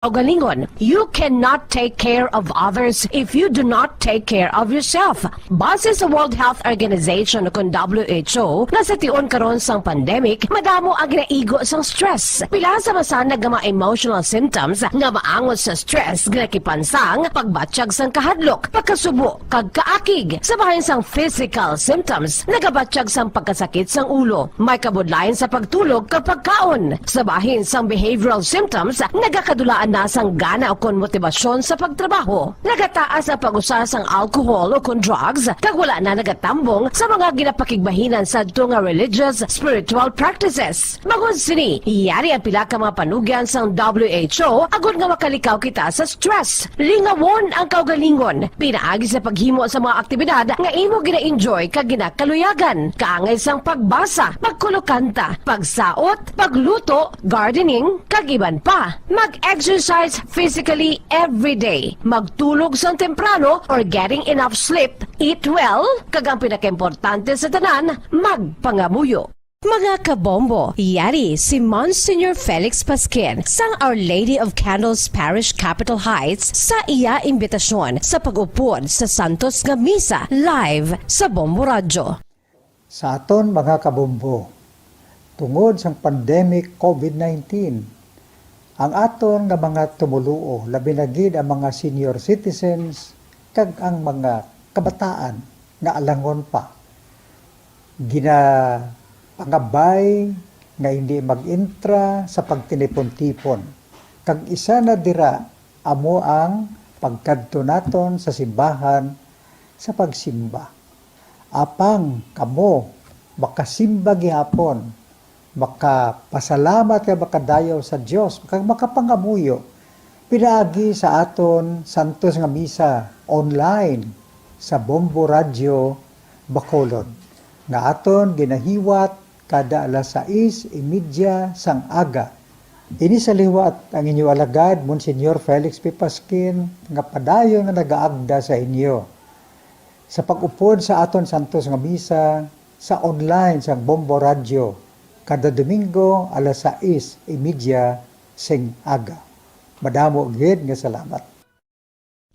Kaugalingon, you cannot take care of others if you do not take care of yourself. Base sa World Health Organization o WHO, na sa tiyon karon sang pandemic, madamo ang ginaigo sang stress. Pila sa masanag nga mga emotional symptoms nga maangot sa stress ginakipansang pagbatsyag sang kahadlok, pagkasubo, kag kaakig. Sa bahin sang physical symptoms, nagabatsyag sang pagkasakit sang ulo, may kabudlayan sa pagtulog kag pagkaon. Sa bahin sang behavioral symptoms, nagakadulaan na sang gana o kon motibasyon sa pagtrabaho. Nagataas ang pag-usa sang alcohol o kon drugs, kag wala na nagatambong sa mga ginapakigbahinan sa nga religious, spiritual practices. Magod sini, iyari ang pila ka mga panugyan sang WHO agud nga makalikaw kita sa stress. Lingawon ang kaugalingon, pinaagi sa paghimo sa mga aktibidad nga imo gina-enjoy kag ginakaluyagan, kaangay sang pagbasa, pagkulokanta, pagsaot, pagluto, gardening, kag iban pa. Mag-exercise physically every day, magtulog sang temprano or getting enough sleep, eat well, kag ang pinakaimportante sa tanan, magpangamuyo. Mga kabombo, yari si Monsignor Felix Pasquin sang Our Lady of Candles Parish Capitol Heights sa iya imbitasyon sa pag-upod sa Santos nga Misa live sa Bombo Radio. Sa aton mga kabombo, tungod sang pandemic COVID-19, ang aton nga mga tumuluo, labi na gid ang mga senior citizens kag ang mga kabataan nga alangon pa, pangabay nga hindi mag-intra sa pagtinipon-tipon. Kag isa na dira amo ang pagkadto naton sa simbahan sa pagsimba. Apang kamo makasimba gihapon, makapasalamat kay makadayaw sa Dios, kag makapangamuyo. Pinaagi sa aton Santos nga Misa online sa Bombo Radio Bacolod nga aton ginahiwat kada alas 6:30 sang aga. Ini sa liwat ang inyo alagad, Monsignor Felix P. Pasquin, nga padayon nga nagaagda sa inyo. Sa pag-upod sa aton Santos nga Misa, sa online sang Bombo Radio, kada Domingo alas 6:30 sing aga. Madamo gid nga salamat.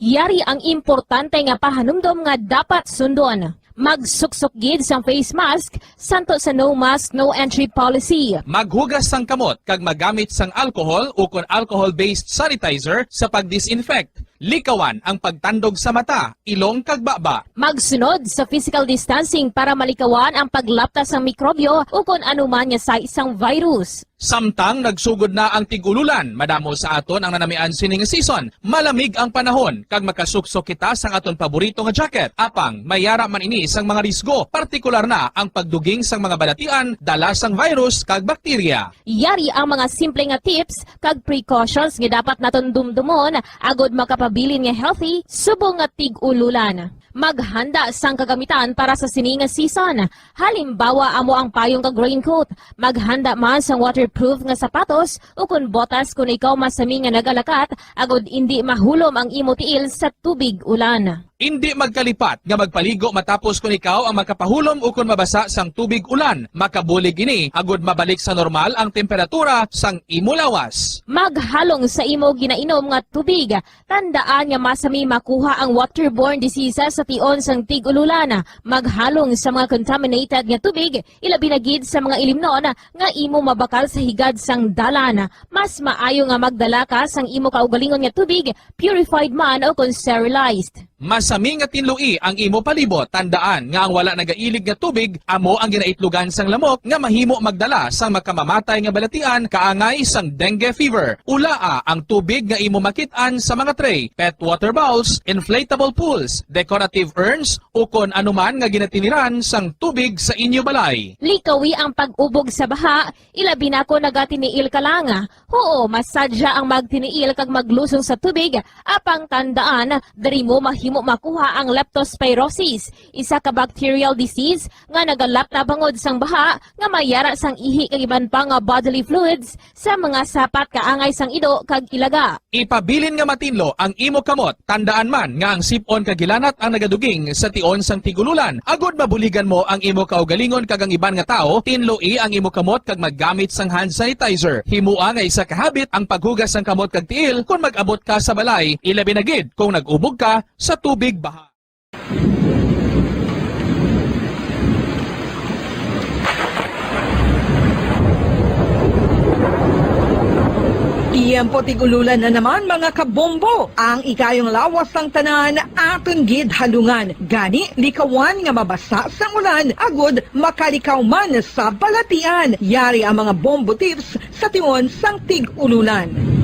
Yari ang importante nga pahanumdom nga dapat sundon. Magsuksok gid sang face mask santo sa no mask no entry policy. Maghugas sang kamot kag magamit sang alcohol o kon alcohol-based sanitizer sa pag-disinfect. Likawan ang pagtandog sa mata, ilong kag baba. Magsunod sa physical distancing para malikawan ang paglaptas ng mikrobyo o kung anuman nga sa isang virus. Samtang nagsugod na ang tigululan, madamo sa aton ang nanamian sining season. Malamig ang panahon kag makasuksok kita sang aton paborito nga jacket. Apang mayara man ini sang mga risgo, partikular na ang pagduging sang mga balatian dala sang virus kag bakterya. Yari ang mga simple nga tips kag precautions nga dapat naton dumdumon agod makapabilin nga healthy subong nga tig-ululan. Maghanda sang kagamitan para sa sining nga season. Halimbawa amo ang payong kag raincoat. Maghanda man sang waterproof nga sapatos o kun botas kung ikaw masami nga nagalakat agod hindi mahulom ang imo tiil sa tubig ulan. Hindi magkalipat nga magpaligo matapos kung ikaw ang makapahulom o kung mabasa sang tubig ulan. Makabulig ini agod mabalik sa normal ang temperatura sang imo lawas. Maghalong sa imo ginainom nga tubig. Tandaan nga masami makuha ang waterborne diseases sa tion sang tig-ululan. Maghalong sa mga contaminated nga tubig, ilabi na gid sa mga ilimnon nga imo mabakal sa higad sang dalan. Mas maayo nga magdala ka sang imo kaugalingon nga tubig, purified man o kung sterilized. Masami nga tinlui ang imo palibot. Tandaan nga ang wala nagailig nga tubig amo ang ginaitlugan sang lamok nga mahimo magdala sang makamamatay nga balatian kaangay sang dengue fever. Ulaa ang tubig nga imo makit-an sa mga tray, pet water bowls, inflatable pools, decorative urns o kon anuman nga ginatiniran sang tubig sa inyo balay. Likawi ang pag-ubog sa baha, ilabi na ko nagatiniil ka lang. Oo, masadya ang magtiniil kag maglusong sa tubig, apang tandaan, dari mo mahimo makuha ang leptospirosis, isa ka bacterial disease nga nagalap na bangod sang baha nga mayara sang ihi kag iban pa nga bodily fluids sa mga sapat kaangay sang ido kag ilaga. Ipabilin nga matinlo ang imo kamot, tandaan man nga ang sipon kag gilanat ang nagaduging sa tion sang tigululan. Agod mabuligan mo ang imo kaugalingon kag ang iban nga tao, tinloi ang imo kamot kag maggamit sang hand sanitizer. Himua nga isa ka habit ang paghugas sang kamot kag tiil kung mag-abot ka sa balay, ilabi na gid kung nag-ubog ka sa tubig baha. Tiyempo tigululan na naman mga kabombo. Ang ikayong lawas ng tanan aton gid halungan. Gani likawan nga mabasa sa ulan agud makalikaw man sa balatian. Yari ang mga bombo tips sa tion sang tig-ululan.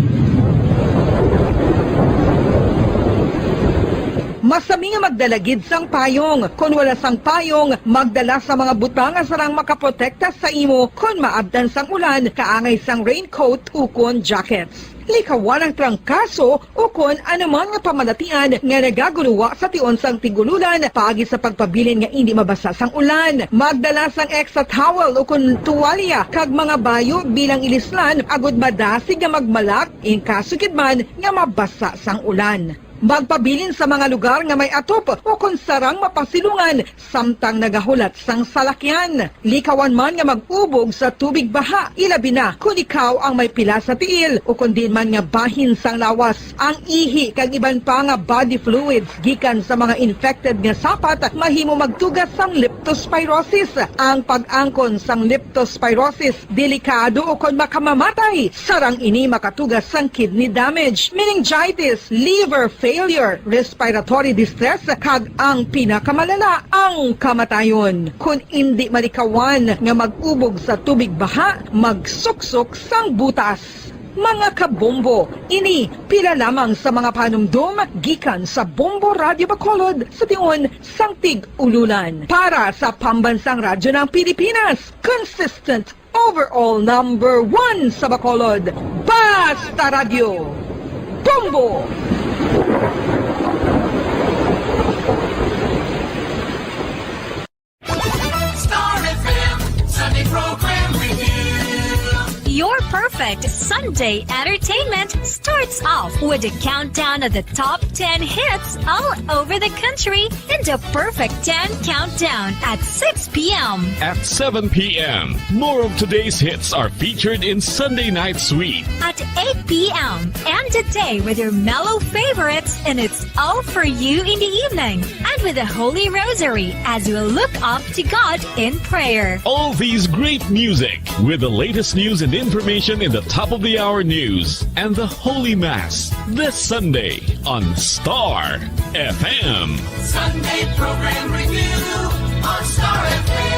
Masami nga magdalagid sang payong. Kung wala sang payong, magdala sa mga butang nga sarang makaprotekta sa imo kung maabdan sang ulan, kaangay sang raincoat ukon jackets. Likawan ang trangkaso o kung anuman nga pamalatian nga nagaguluwa sa tion sang tigululan paagi sa pagpabilin nga hindi mabasa sang ulan. Magdala sang extra towel o kung tuwalya kag mga bayo bilang ilislan agud madasig nga magmalak in kaso gid man nga mabasa sang ulan. Magpabilin sa mga lugar nga may atop o kung sarang mapasilungan samtang nagahulat sang salakyan. Likawan man nga mag-ubog sa tubig baha, ilabi na kung ikaw ang may pila sa tiil o kung din man nga bahin sang lawas. Ang ihi kag iban pa nga body fluids gikan sa mga infected nga sapat mahimo magtugas sang leptospirosis. Ang pag-angkon sang leptospirosis delikado o kung makamamatay. Sarang ini makatugas sang kidney damage, meningitis, liver failure, respiratory distress, kag ang pinakamalala, ang kamatayon. Kung hindi malikawan nga mag-ubog sa tubig baha, magsuksok sang butas. Mga kabombo, ini pila lamang sa mga panumdum gikan sa Bombo Radio Bacolod sa tion sang tig-ululan. Para sa pambansang radyo ng Pilipinas, consistent overall number 1 sa Bacolod, Basta Radio, Bombo! Star FM Sunday Program Review. Your perfect Sunday entertainment starts off with a countdown of the top 10 hits all over the country in the Perfect 10 Countdown at 6 p.m. At 7 p.m., more of today's hits are featured in Sunday Night Suite. At 8 p.m. End the day with your mellow favorites, and it's all for you in the evening. And with the Holy Rosary as we look up to God in prayer. All these great music with the latest news and information in the top of the hour news and the Holy Mass this Sunday on Star FM. Sunday Program Review on Star FM.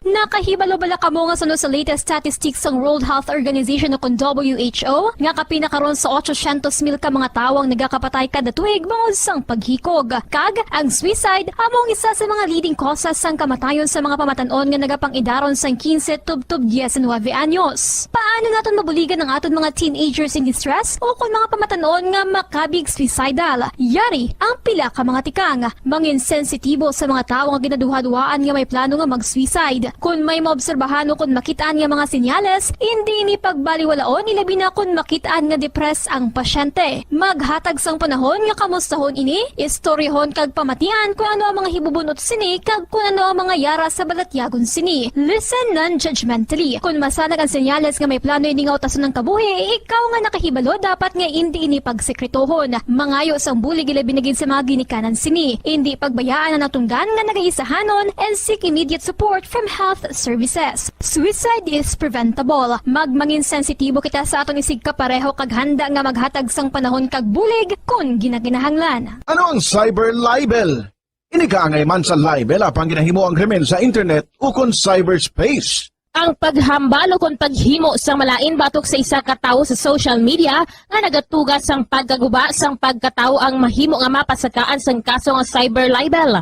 Nakahibalo-bala ka mo nga sunod sa latest statistics ng World Health Organization o kung WHO nga kapinakaroon sa 800,000 ka mga tawang nagakapatay kada tuig bangod sang paghikog. Kag ang suicide among isa sa mga leading causes sang kamatayon sa mga pamatanon nga nagapangidaron sang 15 tub-tub 19 anyos. Paano naton mabuligan ang aton mga teenagers in distress o kung mga pamatanon nga makabig suicidal? Yari ang pila ka mga tikang mangin sensitibo sa mga tawo nga ginaduha-duhaan nga may plano nga mag-suicide. Kung may maobserbahan o kung makitaan nga mga senyales, hindi ni pagbaliwalaon ilabi na kung makitaan nga depress ang pasyente. Maghatag sang panahon nga kamustahon ini, istoryahon kag pamatian kung ano ang mga hibubunot sini kag kung ano ang mga yara sa balatyagon sini. Listen non-judgmentally. Kung masanag ang senyales nga may plano ini nga utason ng kabuhi, ikaw nga nakahibalo dapat nga hindi ini pagsekretohon. Mangayo sang bulig ilabi na gid sa mga ginikanan sini. Hindi pagbayaan ang natunggan nga nagaisahanon and seek immediate support from health services. Suicide is preventable. Magmangin sensitibo kita sa aton isig kapareho kag handa nga maghatag sang panahon kag bulig kung ginaginahanglan. Ano ang cyber libel? Inigaangay man sa libel apang ginahimo ang krimen sa internet o kon cyberspace. Ang paghambal o kung paghimo sang malain batok sa isa ka tawo sa social media nga nagatugas sang pagkaguba sang pagkatawo ang mahimo nga mapasakaan sang kaso nga cyber libel.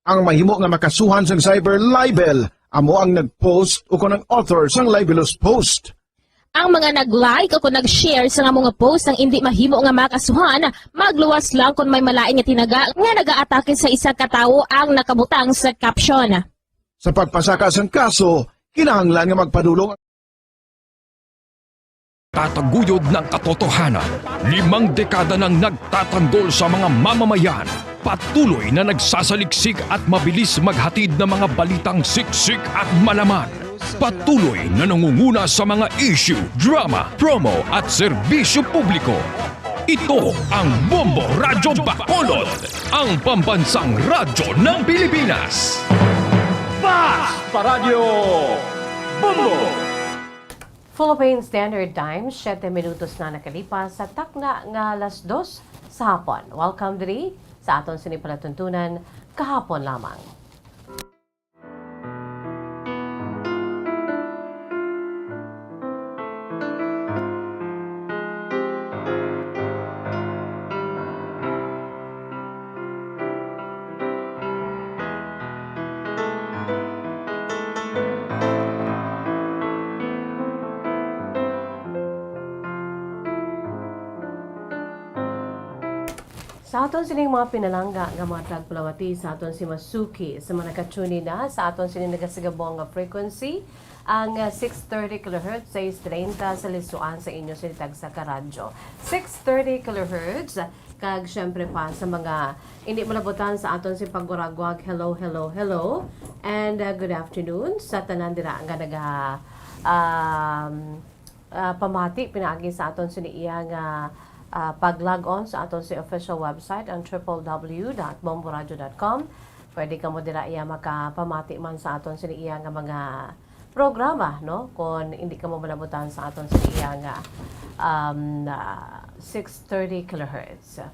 Ang mahimo nga makasuhan sang cyber libel amo ang nag-post o kon ang author sang libelous post. Ang mga nag-like o kung nag-share sa nga mga post ng hindi mahimo nga makasuhan, magluwas lang kung may malain nga tinaga nga nag-aatake sa isa ka tawo ang nakabutang sa caption. Sa pagpasaka sang kaso, kinahanglan nga magpadulong Tataguyod ng katotohanan, 5 dekada nang nagtatanggol sa mga mamamayan, patuloy na nagsasaliksik at mabilis maghatid ng mga balitang siksik at malaman. Patuloy na nangunguna sa mga issue, drama, promo at serbisyo publiko. Ito ang Bombo Radyo Bacolod, ang pambansang radyo ng Pilipinas. Fast Paradyo Bombo! Philippine Standard Time, 7 minutos na nakalipas sa takna nga alas 2 sa hapon. Welcome diri sa aton sinipalatuntunan kahapon lamang. Sa aton sining mga pinalangga nga mga tagpalawati sa aton si Masuki sa mga nakatuni na sa aton sining nagasigabong nga frequency ang 630 kHz sa 30 sa lisuan sa inyo sinitag sa karadyo. 630 kHz kag syempre pa sa mga hindi malabutan sa aton si paguragwag hello hello hello and good afternoon sa tanan dira nga naga pamati pinaagi sa aton siniya nga pag-log on sa aton si official website ang www.bomboradio.com. Pwede ka mo dira iya makapamati man sa aton siniya nga mga programa, no? Kung hindi ka mo malabutan sa aton siniya nga 630 kHz.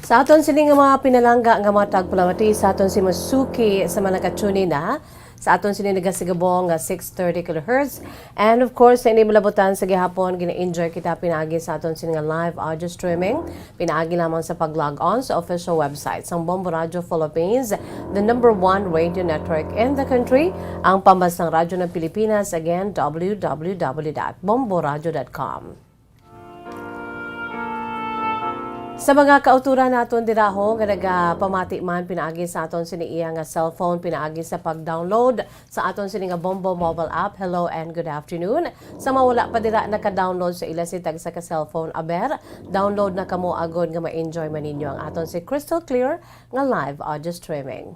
Sa aton sining mga pinalangga nga mga tagpalawati sa aton si Masuki sa mga nakatuni na sa aton sining nagasigabong nga 630 kHz and of course sa ini malabutan sa gihapon gina-enjoy kita pinaagi sa aton sining live audio streaming pinaagi lamang sa pag-log on sa official website sang Bombo Radio Philippines, the #1 radio network in the country, ang pambansang radyo ng Pilipinas, again www.bomboradio.com. Sa mga kauturan naton diraho nga nagapamati man pinaagi sa aton siniya nga cellphone pinaagi sa pag-download sa aton sini nga Bombo mobile app. Hello and good afternoon. Sa mawala pa dira naka-download sa ila si tag sa ka cellphone aber, download na kamo agod nga ma-enjoy man ninyo ang aton si crystal clear nga live audio streaming.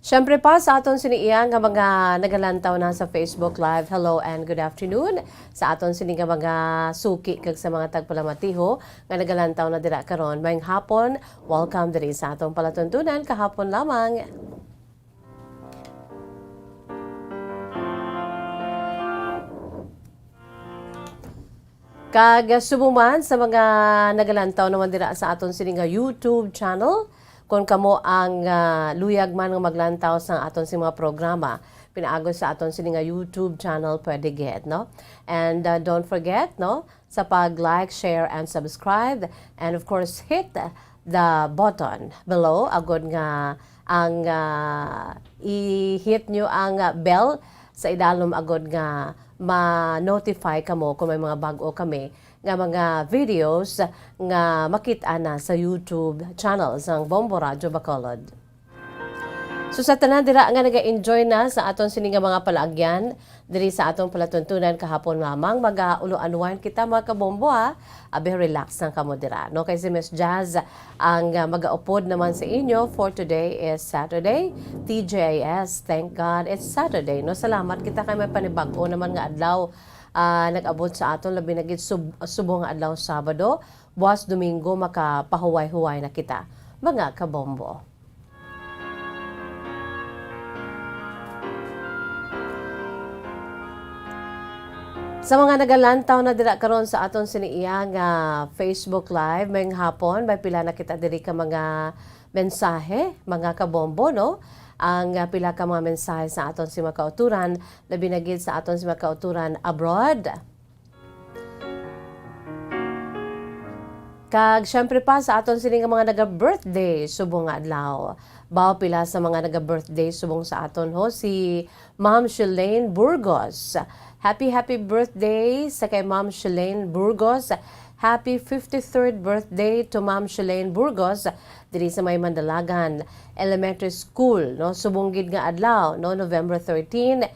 Siyempre pa sa aton siniya nga mga nagalantaw na sa Facebook Live, hello and good afternoon. Sa aton sini nga mga suki kag sa mga tagpalamatiho nga nagalantaw na dira karon, mayong hapon, welcome diri sa atong palatuntunan kahapon lamang. Kag subuman sa mga nagalantaw naman dira sa aton sini nga YouTube channel. Kung kamo ang luyag man nga maglantaw sa aton si mga programa, pinaagos sa aton sini nga YouTube channel pwede get, no? And don't forget, no, sa pag-like, share, and subscribe. And of course, hit the button below. Agod nga ang i-hit nyo ang bell sa idalom agod nga ma-notify kamo kung may mga bago kami nga mga videos nga makita na sa YouTube channel ng Bombo Radio Bacolod. So sa tanan dira nga naga-enjoy na sa aton sini nga mga palaagyan diri sa atong palatuntunan kahapon lamang mag-ulo-unwind kita mga kabombo ha. Abi relax lang kamo dira. No kay si Miss Jazz ang mag-aupod naman sa inyo for today is Saturday. TJS, thank God it's Saturday. No salamat kita kay may panibag-o naman nga adlaw. Nag-abot sa aton labi nagit subong nga adlaw Sabado, buwas Domingo makapahuway-huway na kita mga kabombo. Sa mga nagalantaw na dira karon sa aton siniiya nga Facebook Live, may hapon, may pila na kita diri ka mga mensahe, mga kabombo, no? Ang pila ka mga mensahe sa aton si makauturan, labi na gid sa aton si makauturan abroad. Kag syempre pa sa aton sini nga mga naga-birthday subong nga adlaw. Bao pila sa mga naga-birthday subong sa aton ho si Ma'am Shalane Burgos. Happy birthday sa kay Ma'am Shalane Burgos. Happy 53rd birthday to Ma'am Shalane Burgos diri sa May Mandalagan Elementary School, no? Subong gid nga adlaw, no, November 13.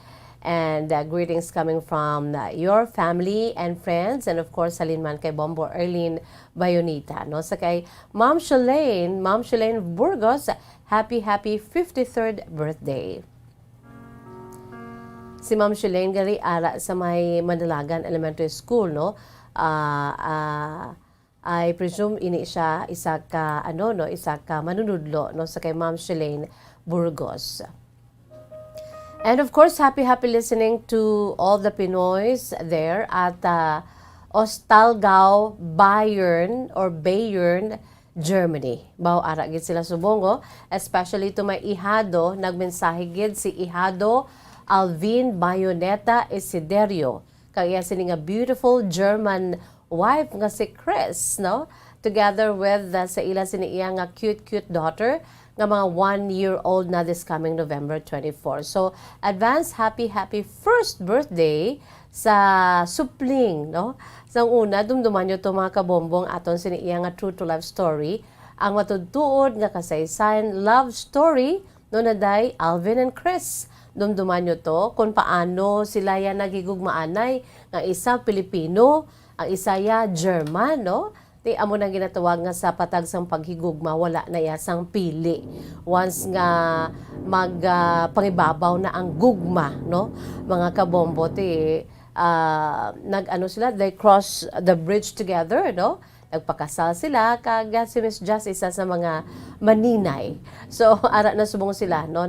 And greetings coming from your family and friends, and of course halin man kay Bombo Erlene Bayonita, no? Sa kay Ma'am Shalane Burgos, happy 53rd birthday. Si Ma'am Shalane gali ara sa May Mandalagan Elementary School, no? I presume ini siya isa ka manunudlo, no, sa kay Ma'am Shalane Burgos. And of course, happy listening to all the Pinoys there at Ostalgau, Bayern, Germany. Bao ara gid sila subongo, especially to may ihado, nagmensahe gid si ihado Alvin Bayoneta Isiderio. Kaya sini nga beautiful German wife nga si Chris, no? Together with sa ila sini iya nga cute daughter nga mga 1-year-old na this coming November 24. So, advance happy first birthday sa supling, no? Sa una, dumduman nyo ito mga kabombong aton sini iya nga true to life story. Ang matudtuod nga kasaysayan love story no na day Alvin and Chris. Dumduman nyo to kung paano sila yan nagigugmaanay. Ang isa Pilipino, ang isa ya German, no? Di amo nang ginatawag nga sa patag sang paghigugma, wala na yasang pili. Once nga pangibabaw na ang gugma, no? Mga kabombo, sila, they cross the bridge together, no? Nagpakasal sila, kag si Miss Just isa sa mga maninay. So, ara na subong sila, no?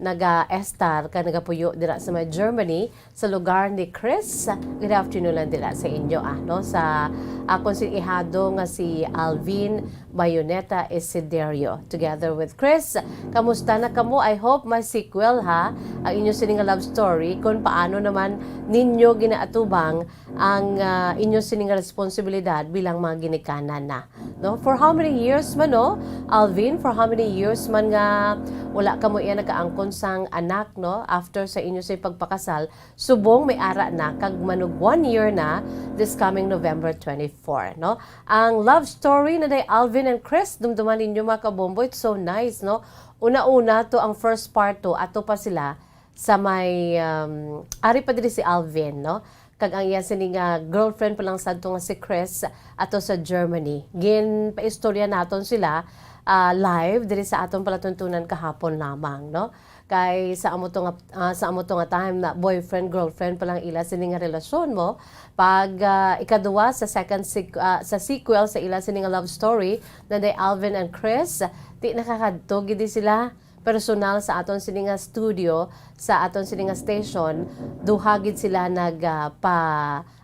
Naga-estar ka nagapuyo dira sa may Germany sa lugar ni Chris. Good afternoon lang dira sa inyo no, sa akong si ihado nga si Alvin Bayoneta Isiderio together with Chris. Kamusta na kamo? I hope may sequel ha ang inyo sining love story kung paano naman ninyo ginaatubang ang inyo sining responsibilidad bilang mga ginikanan na, no? For how many years man, no, Alvin, for how many years man nga wala ka mo iya nakaangkon sang anak, no, after sa inyo sa pagpakasal, subong may ara na kag manug 1 year na this coming November 24, no? Ang love story na day Alvin and Chris, dumduman ninyo mga kabombo, it's so nice, no? Una-una to ang first part to, ato pa sila sa may ari pa diri si Alvin, no? Kag ang iya sining girlfriend pa lang sadto nga si Chris ato sa Germany. Gin paistorya naton sila live diri sa aton palatuntunan kahapon lamang, no? Kay sa amo to nga time na boyfriend girlfriend pa lang ila sining relasyon mo, pag ikaduwa sa sa sequel sa ila sining love story na day Alvin and Chris, di nakakadto gid sila personal sa aton sining studio, sa aton sining station, duha gid sila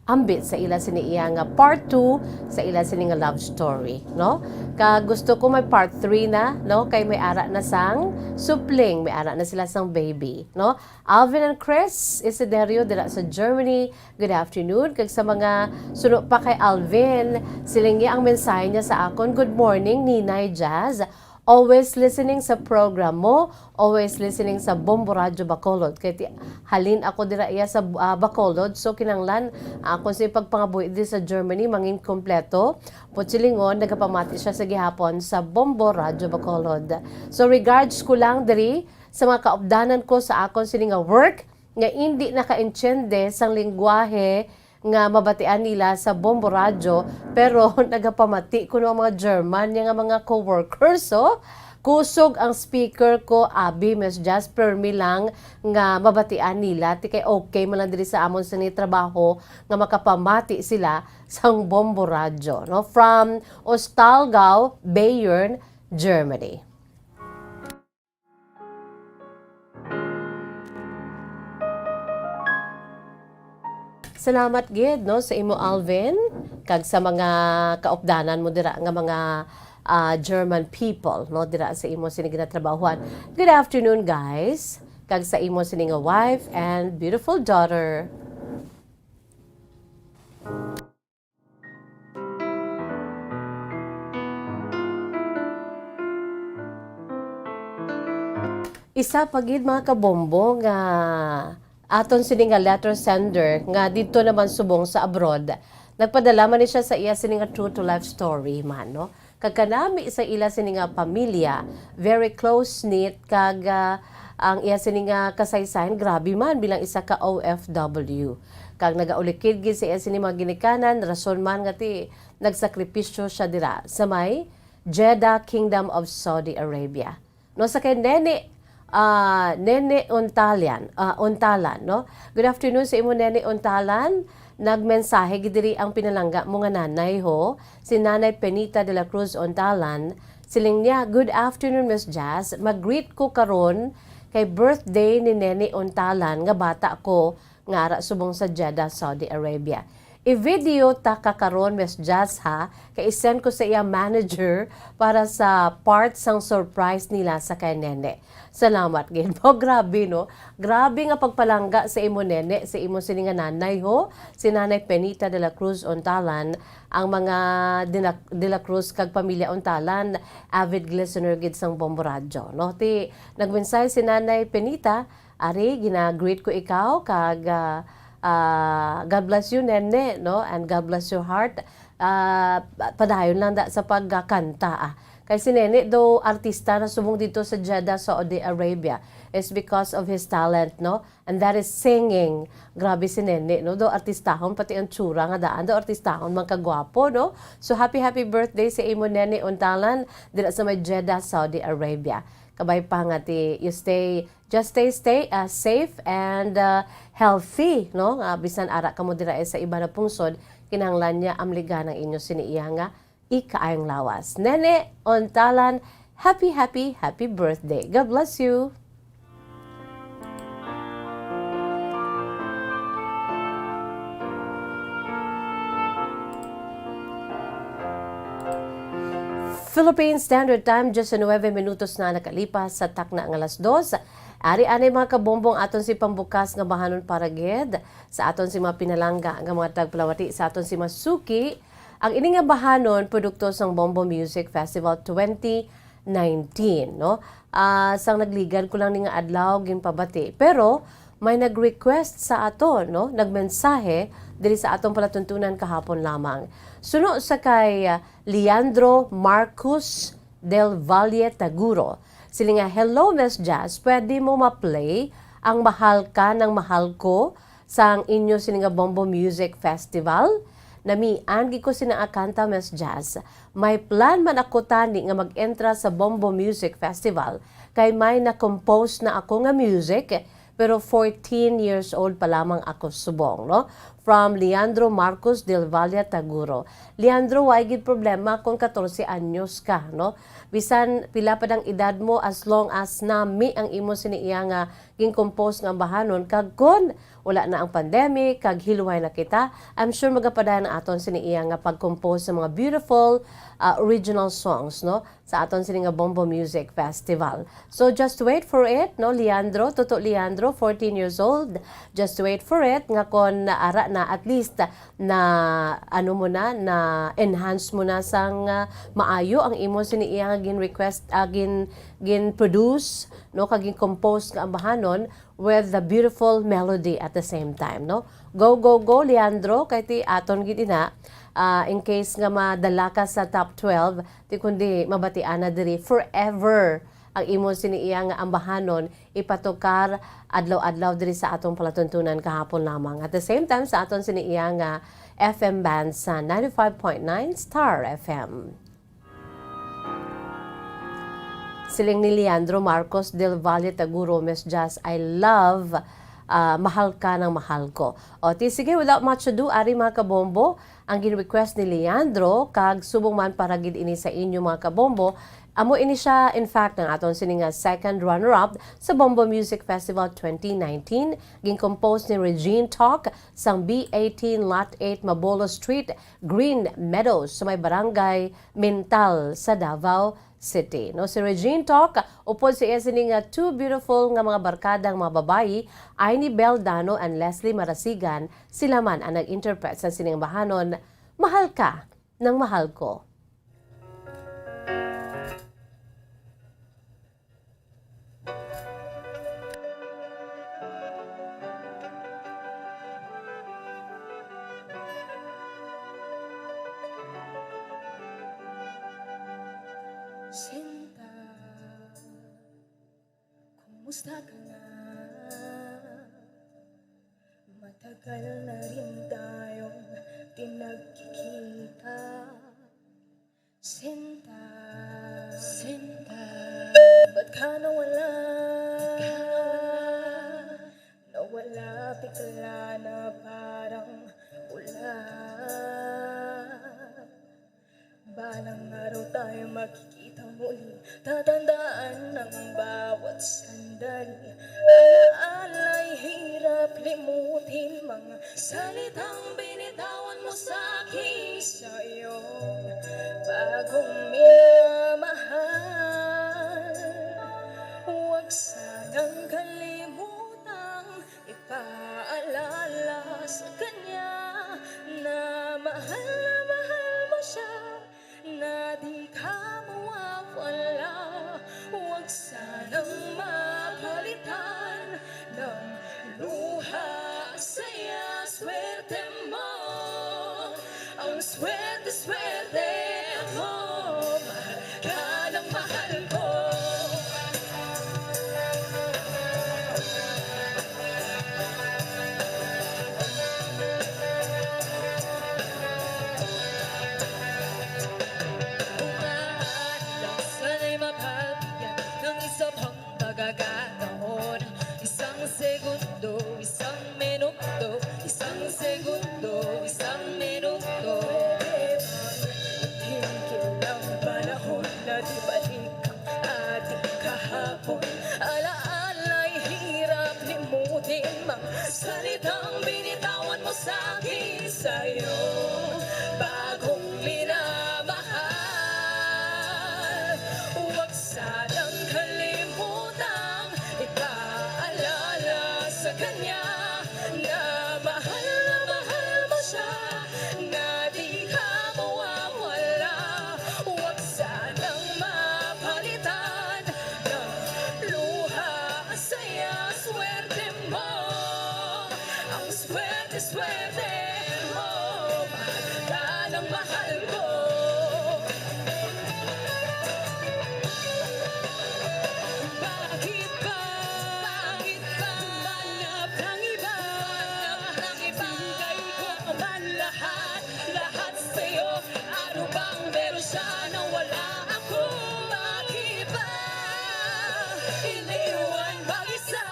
ambit sa ila sini iya nga part 2 sa ila sini nga love story, no? Ka gusto ko may part 3 na, no? Kay may ara na sang supling, may ara na sila sang baby, no? Alvin and Chris Isiderio dira sa Germany. Good afternoon. Kag sa mga suno pa kay Alvin, silingi ang mensahe niya sa akon. Good morning, Ninay Jazz. Always listening sa program mo, always listening sa Bombo Radio Bacolod. Kaya halin ako dira iya sa Bacolod, so kinanglan ako sa pagpangabuhi di sa Germany, mangin kompleto. Putsilingon, nagapamati siya sa gihapon sa Bombo Radio Bacolod. So regards ko lang diri sa mga kaupdanan ko sa akon sining work, nga hindi naka-enchende sang lingwahe nga mabatian nila sa Bombo Radio, pero nagapamati ko ng mga German nga mga co-workers, so kusog ang speaker ko, abi, Miss Just permi lang nga mabatian nila, ti kay okay man lang diri sa amon sa ni trabaho nga makapamati sila sa Bombo Radio, no? From Ostalgau, Bayern, Germany. Salamat gid no sa imo Alvin kag sa mga kaupdanan mo dira nga mga German people no dira sa imo sini ginatrabahuan. Good afternoon guys. Kag sa imo sini nga wife and beautiful daughter. Isa pagid mga kabombo nga aton sini nga letter sender nga dito naman subong sa abroad. Nagpadala man ni siya sa iya sini nga true to life story man no. Kag kanami sa ila sini nga pamilya, very close knit kag ang iya sini nga kasaysayan grabe man bilang isa ka OFW. Kag nagaulikid gid sa iya sini mga ginikanan rason man nga ti nagsakripisyo siya dira sa may Jeddah Kingdom of Saudi Arabia. No sa kay Nene Untalan, no? Good afternoon sa imo Nene Untalan. Nagmensahe gidiri ang pinalangga mo nga nanay ho, si Nanay Penita de la Cruz Untalan. Siling niya, good afternoon Miss Jazz. Mag-greet ko karon kay birthday ni Nene Untalan nga bata ko nga ara subong sa Jeddah, Saudi Arabia. I-video ta kakaron Miss Jazz ha, kay isend ko sa iya manager para sa part sang surprise nila sa kay Nene. Salamat gid po. Grabe no. Grabe nga pagpalangga sa imo Nene, sa imo sini nga nanay ho, si Nanay Penita de la Cruz Untalan, ang mga de la Cruz kag pamilya Untalan, avid listener gid sang Bombo Radio no. Ti nagmensay si Nanay Penita, ari gina-greet ko ikaw kag God bless you, Nene, no? And God bless your heart. Padayon lang da sa pagkanta. Kay si Nene, do artista na subong dito sa Jeddah, Saudi Arabia, is because of his talent, no? And that is singing. Grabe si Nene, no? Do artistahon, pati ang tsura nga daan. Do artistahon, man kagwapo, no? So, happy birthday sa imo Nene Untalan, dito sa may Jeddah, Saudi Arabia. Kabay pa nga ti, just stay safe and healthy, no? Bisan ara ka mo dira sa iba na pungsod, kinahanglan niya amliga ng inyo siniiya nga ikaayong lawas. Nene Untalan, happy birthday. God bless you. Philippine Standard Time, 19 minutos na nakalipas sa takna ng alas 2. Ari-anay mga kabombong aton si pambukas nga bahanon para gid sa aton si mga pinalangga nga mga tagpalawati sa aton si Masuki. Ang ini nga bahanon produkto sang Bombo Music Festival 2019, no? Sang nagligan ko lang ni nga adlaw ginpabati. Pero may nag-request sa aton, no? Nagmensahe diri sa atong palatuntunan kahapon lamang. Suno sa kay Leandro Marcos del Valle Taguro. Sila nga, hello Miss Jazz, pwede mo ma-play ang Mahal Ka ng Mahal Ko sa inyo sila nga Bombo Music Festival? Namian ko sinaakanta Miss Jazz. May plan man ako tani nga mag-entra sa Bombo Music Festival kay may na-compose na ako nga music pero 14 years old pa lamang ako subong, no? From Leandro Marcos del Valle Taguro. Leandro, why gid problema kung 14 anyos ka, no? Bisan pila pa dang edad mo as long as nami ang imo siniiya nga gin-compose nga bahanon kag kun wala na ang pandemic kag hiluway na kita, I'm sure magapadayon na aton siniiya nga pag-compose sa mga beautiful original songs, no? Sa aton sini nga Bombo Music Festival. So just wait for it, no, Leandro, Toto Leandro, 14 years old. Just wait for it nga kon ara na at least na ano mo na enhance mo na sang maayo ang imo siniiya nga gin-request gin-produce, no, kag gin-compose nga bahanon with the beautiful melody at the same time, no? Go Leandro, kay ti aton gid ina. In case nga madala ka sa top 12, di kundi mabatian na diri forever ang imo siniiya nga ambahanon ipatukar adlaw-adlaw diri sa atong palatuntunan kahapon lamang. At the same time sa aton siniiya nga FM band sa 95.9 Star FM. Siling ni Leandro Marcos del Valle Taguro, Miss Jazz, I love Mahal Ka ng Mahal Ko. O, sige, without much ado, ari mga kabombo, ang gin-request ni Leandro, kag subong man para gid ini sa inyo mga kabombo, Amo ini siya, in fact, ng aton sining second runner-up sa Bombo Music Festival 2019. Gin-compose ni Regine Talk sang B18 Lot 8 Mabolo Street, Green Meadows sa may barangay Mintal sa Davao City. No, si Regine Talk, upod si sining two beautiful nga mga barkadang mga babayi, ay ni Bel Dano and Leslie Marasigan. Sila man ang nag-interpret sa sining bahanon, Mahal Ka ng Mahal Ko. Sinta, kumusta ka na? Matagal na rin tayong pinagkikita. Sinta, Sinta, ba't ka nawala? Nawala bigla na parang wala. Balang araw tayo makikita muli, tatandaan ng bawat sandali. Alaala'y hirap limutin, mga salitang binitawan mo sa'kin sa iyong bagong minamahal. Huwag sanang kalimutang ipaalala sa kanya na mahal mo siya, na di ka mawawala. Huwag sanang mapalitan ng luha, saya, swerte mo. Ang swerte mo, mahal ka ng mahal ko. Isang minuto, tingin lang panahon na di balik ang ating kahapon. Alaala'y hirap limutin, mga salitang binitawan mo sa'kin sa'yo. Bagong minamahal, huwag sanang kalimutang ipaalala sa kanya na mahal mo siya, na di ka mawawala. Huwag sanang mapalitan ng luha, saya, swerte mo. Ang swerte mo, mahal ka ng mahal ko. Bakit ba humanap ng iba? Bigay ko man lahat sa'yo. Ano bang meron siya na wala ako? Bakit ba iniwan mag-isa?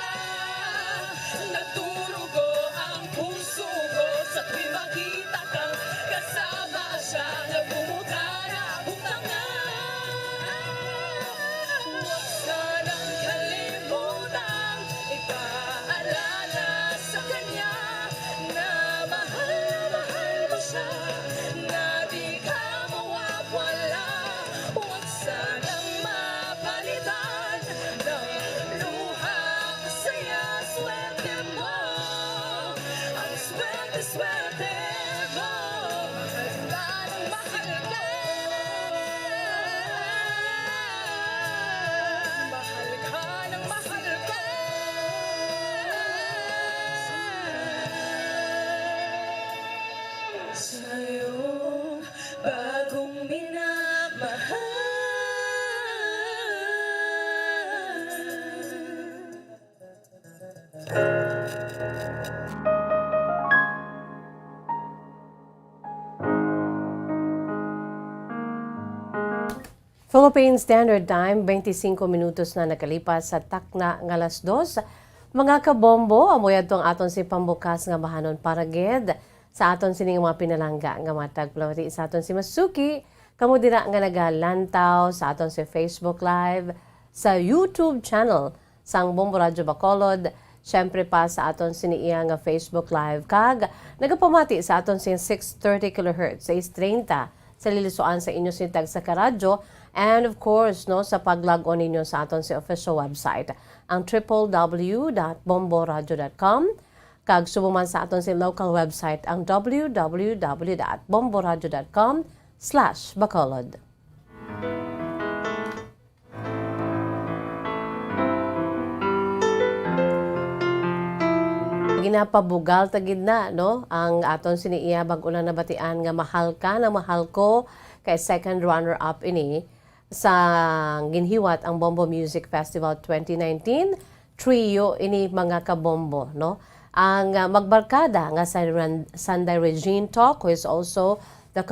Naturugo ang puso ko sa tuwing makita kang kasama siya. Nagmumukha na butanga. Huwag sanang kalimutang ipaalala sa kanya na mahal mo siya, na di ka mawawala. Huwag sanang mapalitan ng luha, saya, swerte mo. Ang swerte mo, mahal ka ng mahal ko. Mahal ka ng mahal ko. Sa'yo, bagong minamahal. Philippine Standard Time, 25 minutos na nakalipas sa takna ng alas 2. Mga kabombo, amoy atong aton si pambukas nga bahanon para ged sa aton sining mga pinalangga nga matag plawati sa aton si Masuki Kamo dira nga nagalantaw sa aton si Facebook Live, sa YouTube channel sang Bombo Radio Bacolod, syempre pa sa aton siniiya nga Facebook Live kag nagapamati sa aton sin 630 kHz 630 sa lilisuan sa inyo sintag sa karadyo, and of course no sa pag-log on ninyo sa aton si official website ang www.bomboradio.com, kag subuman sa aton si local website ang www.bomboradio.com/Bacolod. Ginapabugal tagid na no ang aton siniiya bag-ulang nabatian nga mahal ka na mahal ko kay second runner up ini sa ginhiwat ang Bombo Music Festival 2019 trio ini mga kabombo no ang magbarkada nga sa Sunday Regine Talk, who is also the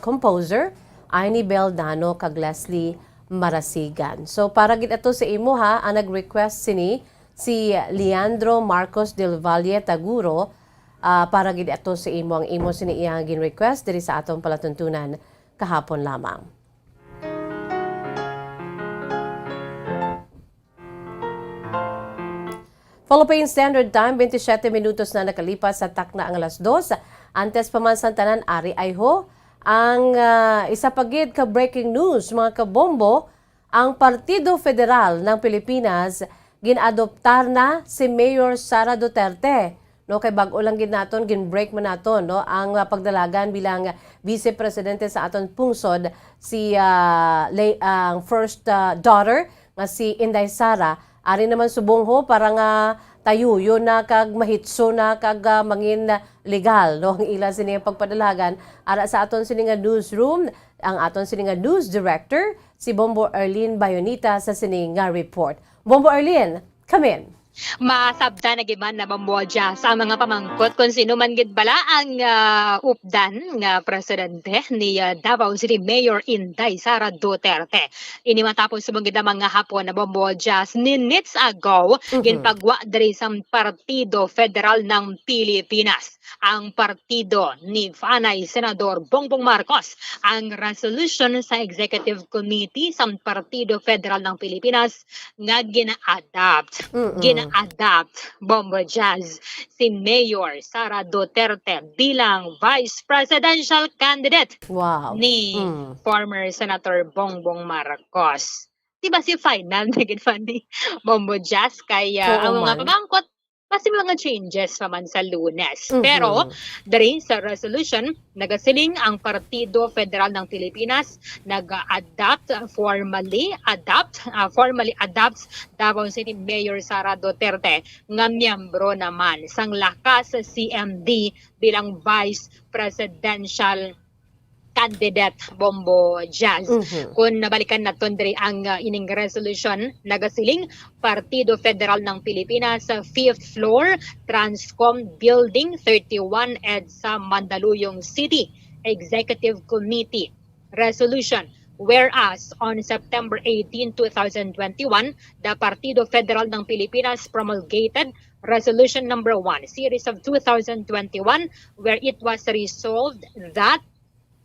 composer Aini Beldano kag Leslie Marasigan. So para gid ato sa imo ha ang nag-request sini si Leandro Marcos del Valle Taguro, para gid ato sa imo ang imo sini iyang gin-request diri sa atong palatuntunan kahapon lamang. Philippine Standard Time, 27 minutos na nakalipas sa takna ang alas 2. Antes pa man sa tanan, ari ay ho. Ang isa pagid ka breaking news, mga kabombo, ang Partido Federal ng Pilipinas ginadoptar na si Mayor Sara Duterte. No, kay bag-o lang gid naton gin-break man naton no ang pagdalagan bilang Vice Presidente sa aton pungsod si ang first daughter nga si Inday Sara. Ari naman subong ho para nga tayuyo na kag mahitso na kag mangin legal no ang ila sini pagpadalagan ara sa aton sini nga newsroom ang aton sini nga news director si Bombo Arlene Bayonita sa sini nga report. Bombo Arlene, come in. Masabda na giman na mamodya sa mga pamangkot kung sino man gid bala ang updan nga presidente ni Davao City Mayor Inday Sara Duterte. Ini matapos sumugid ang mga hapon na mamodya minutes ago ginpagwa diri sa Partido Federal ng Pilipinas. Ang partido ni Fanay Senador Bongbong Marcos ang resolution sa Executive Committee sa Partido Federal ng Pilipinas nga gina-adapt Bombo Jazz si Mayor Sara Duterte bilang Vice Presidential Candidate ni former Senator Bongbong Marcos. Diba si final naging fan ni Bombo Jazz kaya ang mga pamangkot kasi mga changes pa man sa Lunes. Pero, dari sa resolution, nagasiling ang Partido Federal ng Pilipinas formally adopts Davao City Mayor Sara Duterte nga miyembro naman sang lakas sa CMD bilang Vice Presidential Candidate Bombo Jazz. Kung nabalikan naton diri ang ining resolution, nagasiling Partido Federal ng Pilipinas sa 5th floor Transcom Building 31 EDSA Mandaluyong City Executive Committee Resolution. Whereas on September 18, 2021, the Partido Federal ng Pilipinas promulgated Resolution number 1, Series of 2021, where it was resolved that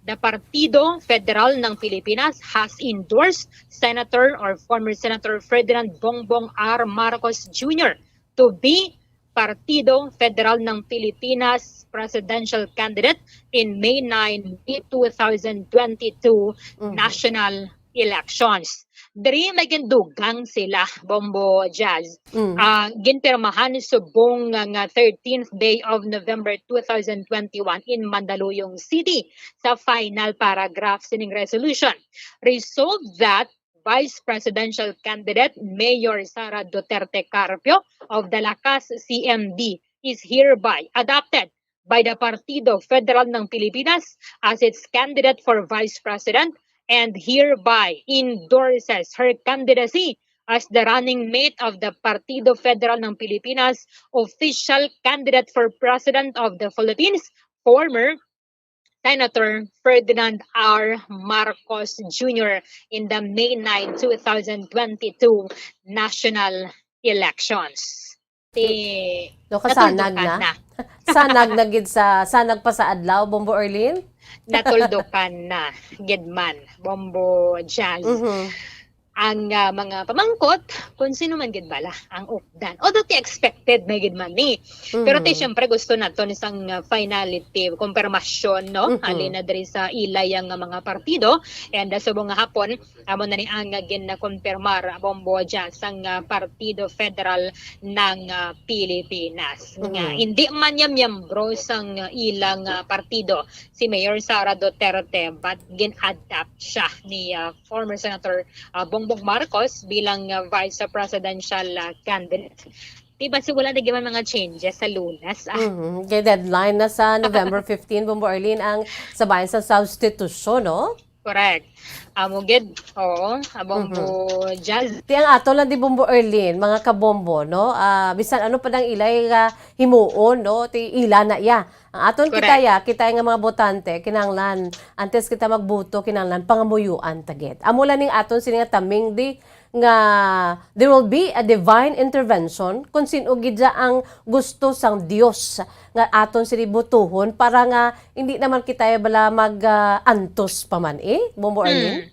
the Partido Federal ng Pilipinas has endorsed Senator or former Senator Ferdinand Bongbong R. Marcos Jr. to be Partido Federal ng Pilipinas presidential candidate in May 9, 2022 national elections. Diri may gindugang sila, Bombo Jazz. Ginpirmahan subong nga 13th day of November 2021 in Mandaluyong City sa final paragraph sining resolution. Resolved that Vice Presidential Candidate Mayor Sara Duterte Carpio of the Lakas CMD is hereby adopted by the Partido Federal ng Pilipinas as its candidate for Vice President and hereby endorses her candidacy as the running mate of the Partido Federal ng Pilipinas official candidate for President of the Philippines, former Senator Ferdinand R. Marcos Jr. in the May 9, 2022 national elections. Kasanag na. Sanag pa sa adlaw, Bombo Arlene? natuldukan na gidman Bombo Jazz. Ang mga pamangkot kung sino man gid bala ang updan. Although ti expected na gid man ni. Pero ti syempre gusto naton isang finality, konfirmasyon no. Halin na diri sa ilay ang mga partido and subong nga hapon amo na ni ang gin-konfirmar Bombo Jazz ang Partido Federal ng Pilipinas. Nga hindi man niya miyembro sang ilang partido si Mayor Sara Duterte but gin-adapt siya ni former Senator Bongbong Marcos bilang vice presidential candidate. Diba si wala na mga changes sa Lunes? Kaya deadline na sa November 15, Bombo Arlene, ang sabayan sa substitution, no? Correct. Amugid, oo, Bombo Jazz. Ti ang ato lang di Bombo Arlene, mga kabombo, no? Bisan ano pa ng ilay himuon, no? Ti ila na iya. Ang aton kita nga mga botante, kinanglan, antes kita magbuto, kinanglan, pangamuyuan tagit. Amo lang ning aton sini nga taming di, nga there will be a divine intervention kung sino gidya ang gusto sang Dios nga aton sini butuhon para nga hindi naman kita bala mag-antos pa man Bombo Arlene?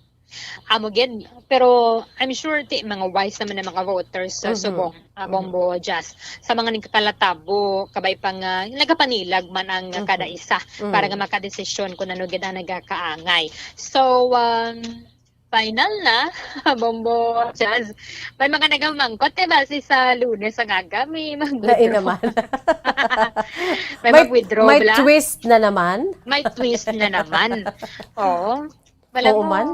Amugid, pero I'm sure mga wise naman ng mga voters sa subong Bombo Jazz sa mga nagkakalatabo kabay pang nagapanilag man ang kada isa para nga makadesisyon kung ano gid ang nagakaangay. So final na Bombo Jazz. May mga nagamangkot base sa Lunes ang aga may Lain naman. may mag-withdraw may bla. twist na naman. May twist na naman. Oo. Wala Oo mo, man.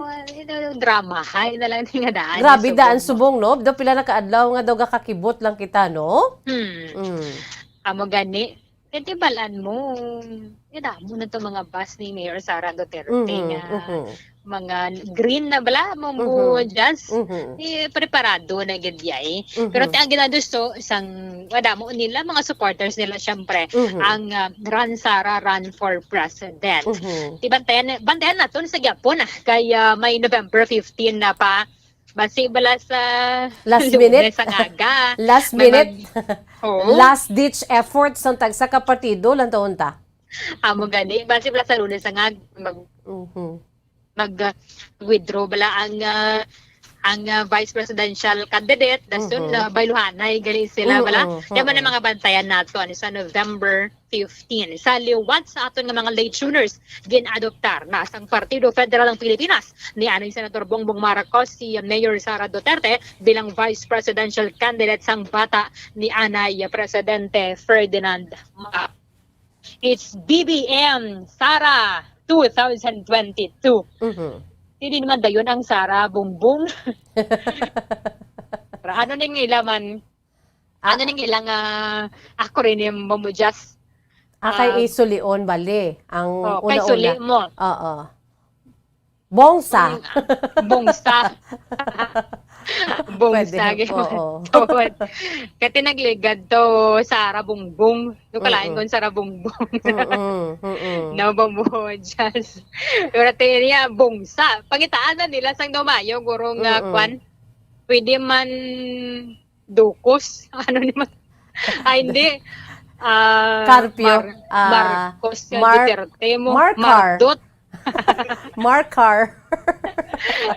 drama, hay na lang nga daan. Grabe daan subong, no? Do pila na kaadlaw nga daw kakibot lang kita, no? Amo gani. Kasi balaan mo, mo na to mga bus ni Mayor Sara Duterte nga mga green na bala, Bombo Jazz. Preparado na gidyay. Pero ang ginadusto, isang mo nila, mga supporters nila, syempre, ang Run Sara, Run for President. Bantayan natin sa Gapon, kaya may November 15 na pa. Basi bala sa last minute sa ngaga. Last minute. Last ditch effort sa tagsa ka partido lang taon ta. Amo gani basi bala sa Lunes sa ngag mag-withdraw bala ang vice presidential candidate dasun bayluhanay gali sila bala. Yaman ang mga bantayan nato sa November 15. Sa liwat sa aton nga mga late tuners gin-adoptar na sang Partido Federal ng Pilipinas ni anay Senator Bongbong Marcos si Mayor Sara Duterte bilang vice presidential candidate sang bata ni anay Presidente Ferdinand Marcos. It's BBM Sara 2022. Hindi naman dayon ang Sara Bongbong. Ano ning ilaman? Ano ning ilang acronym mo just? Kay isulion bali ang una-una. Kay suli mo. Oo. Bongsa. Bongsa. Bongsa. Oo. Kaya tinagligad to Sara Bongbong. Yung kalain ko Sara Bongbong. No, Bombo Jazz. Pero niya, bongsa. Pangitaan na nila sang Domayo, gurong kwan. Pwede man dukos. Ano naman? Ay, hindi. Carpio. Marcos Duterte mo. Mardot. Markar.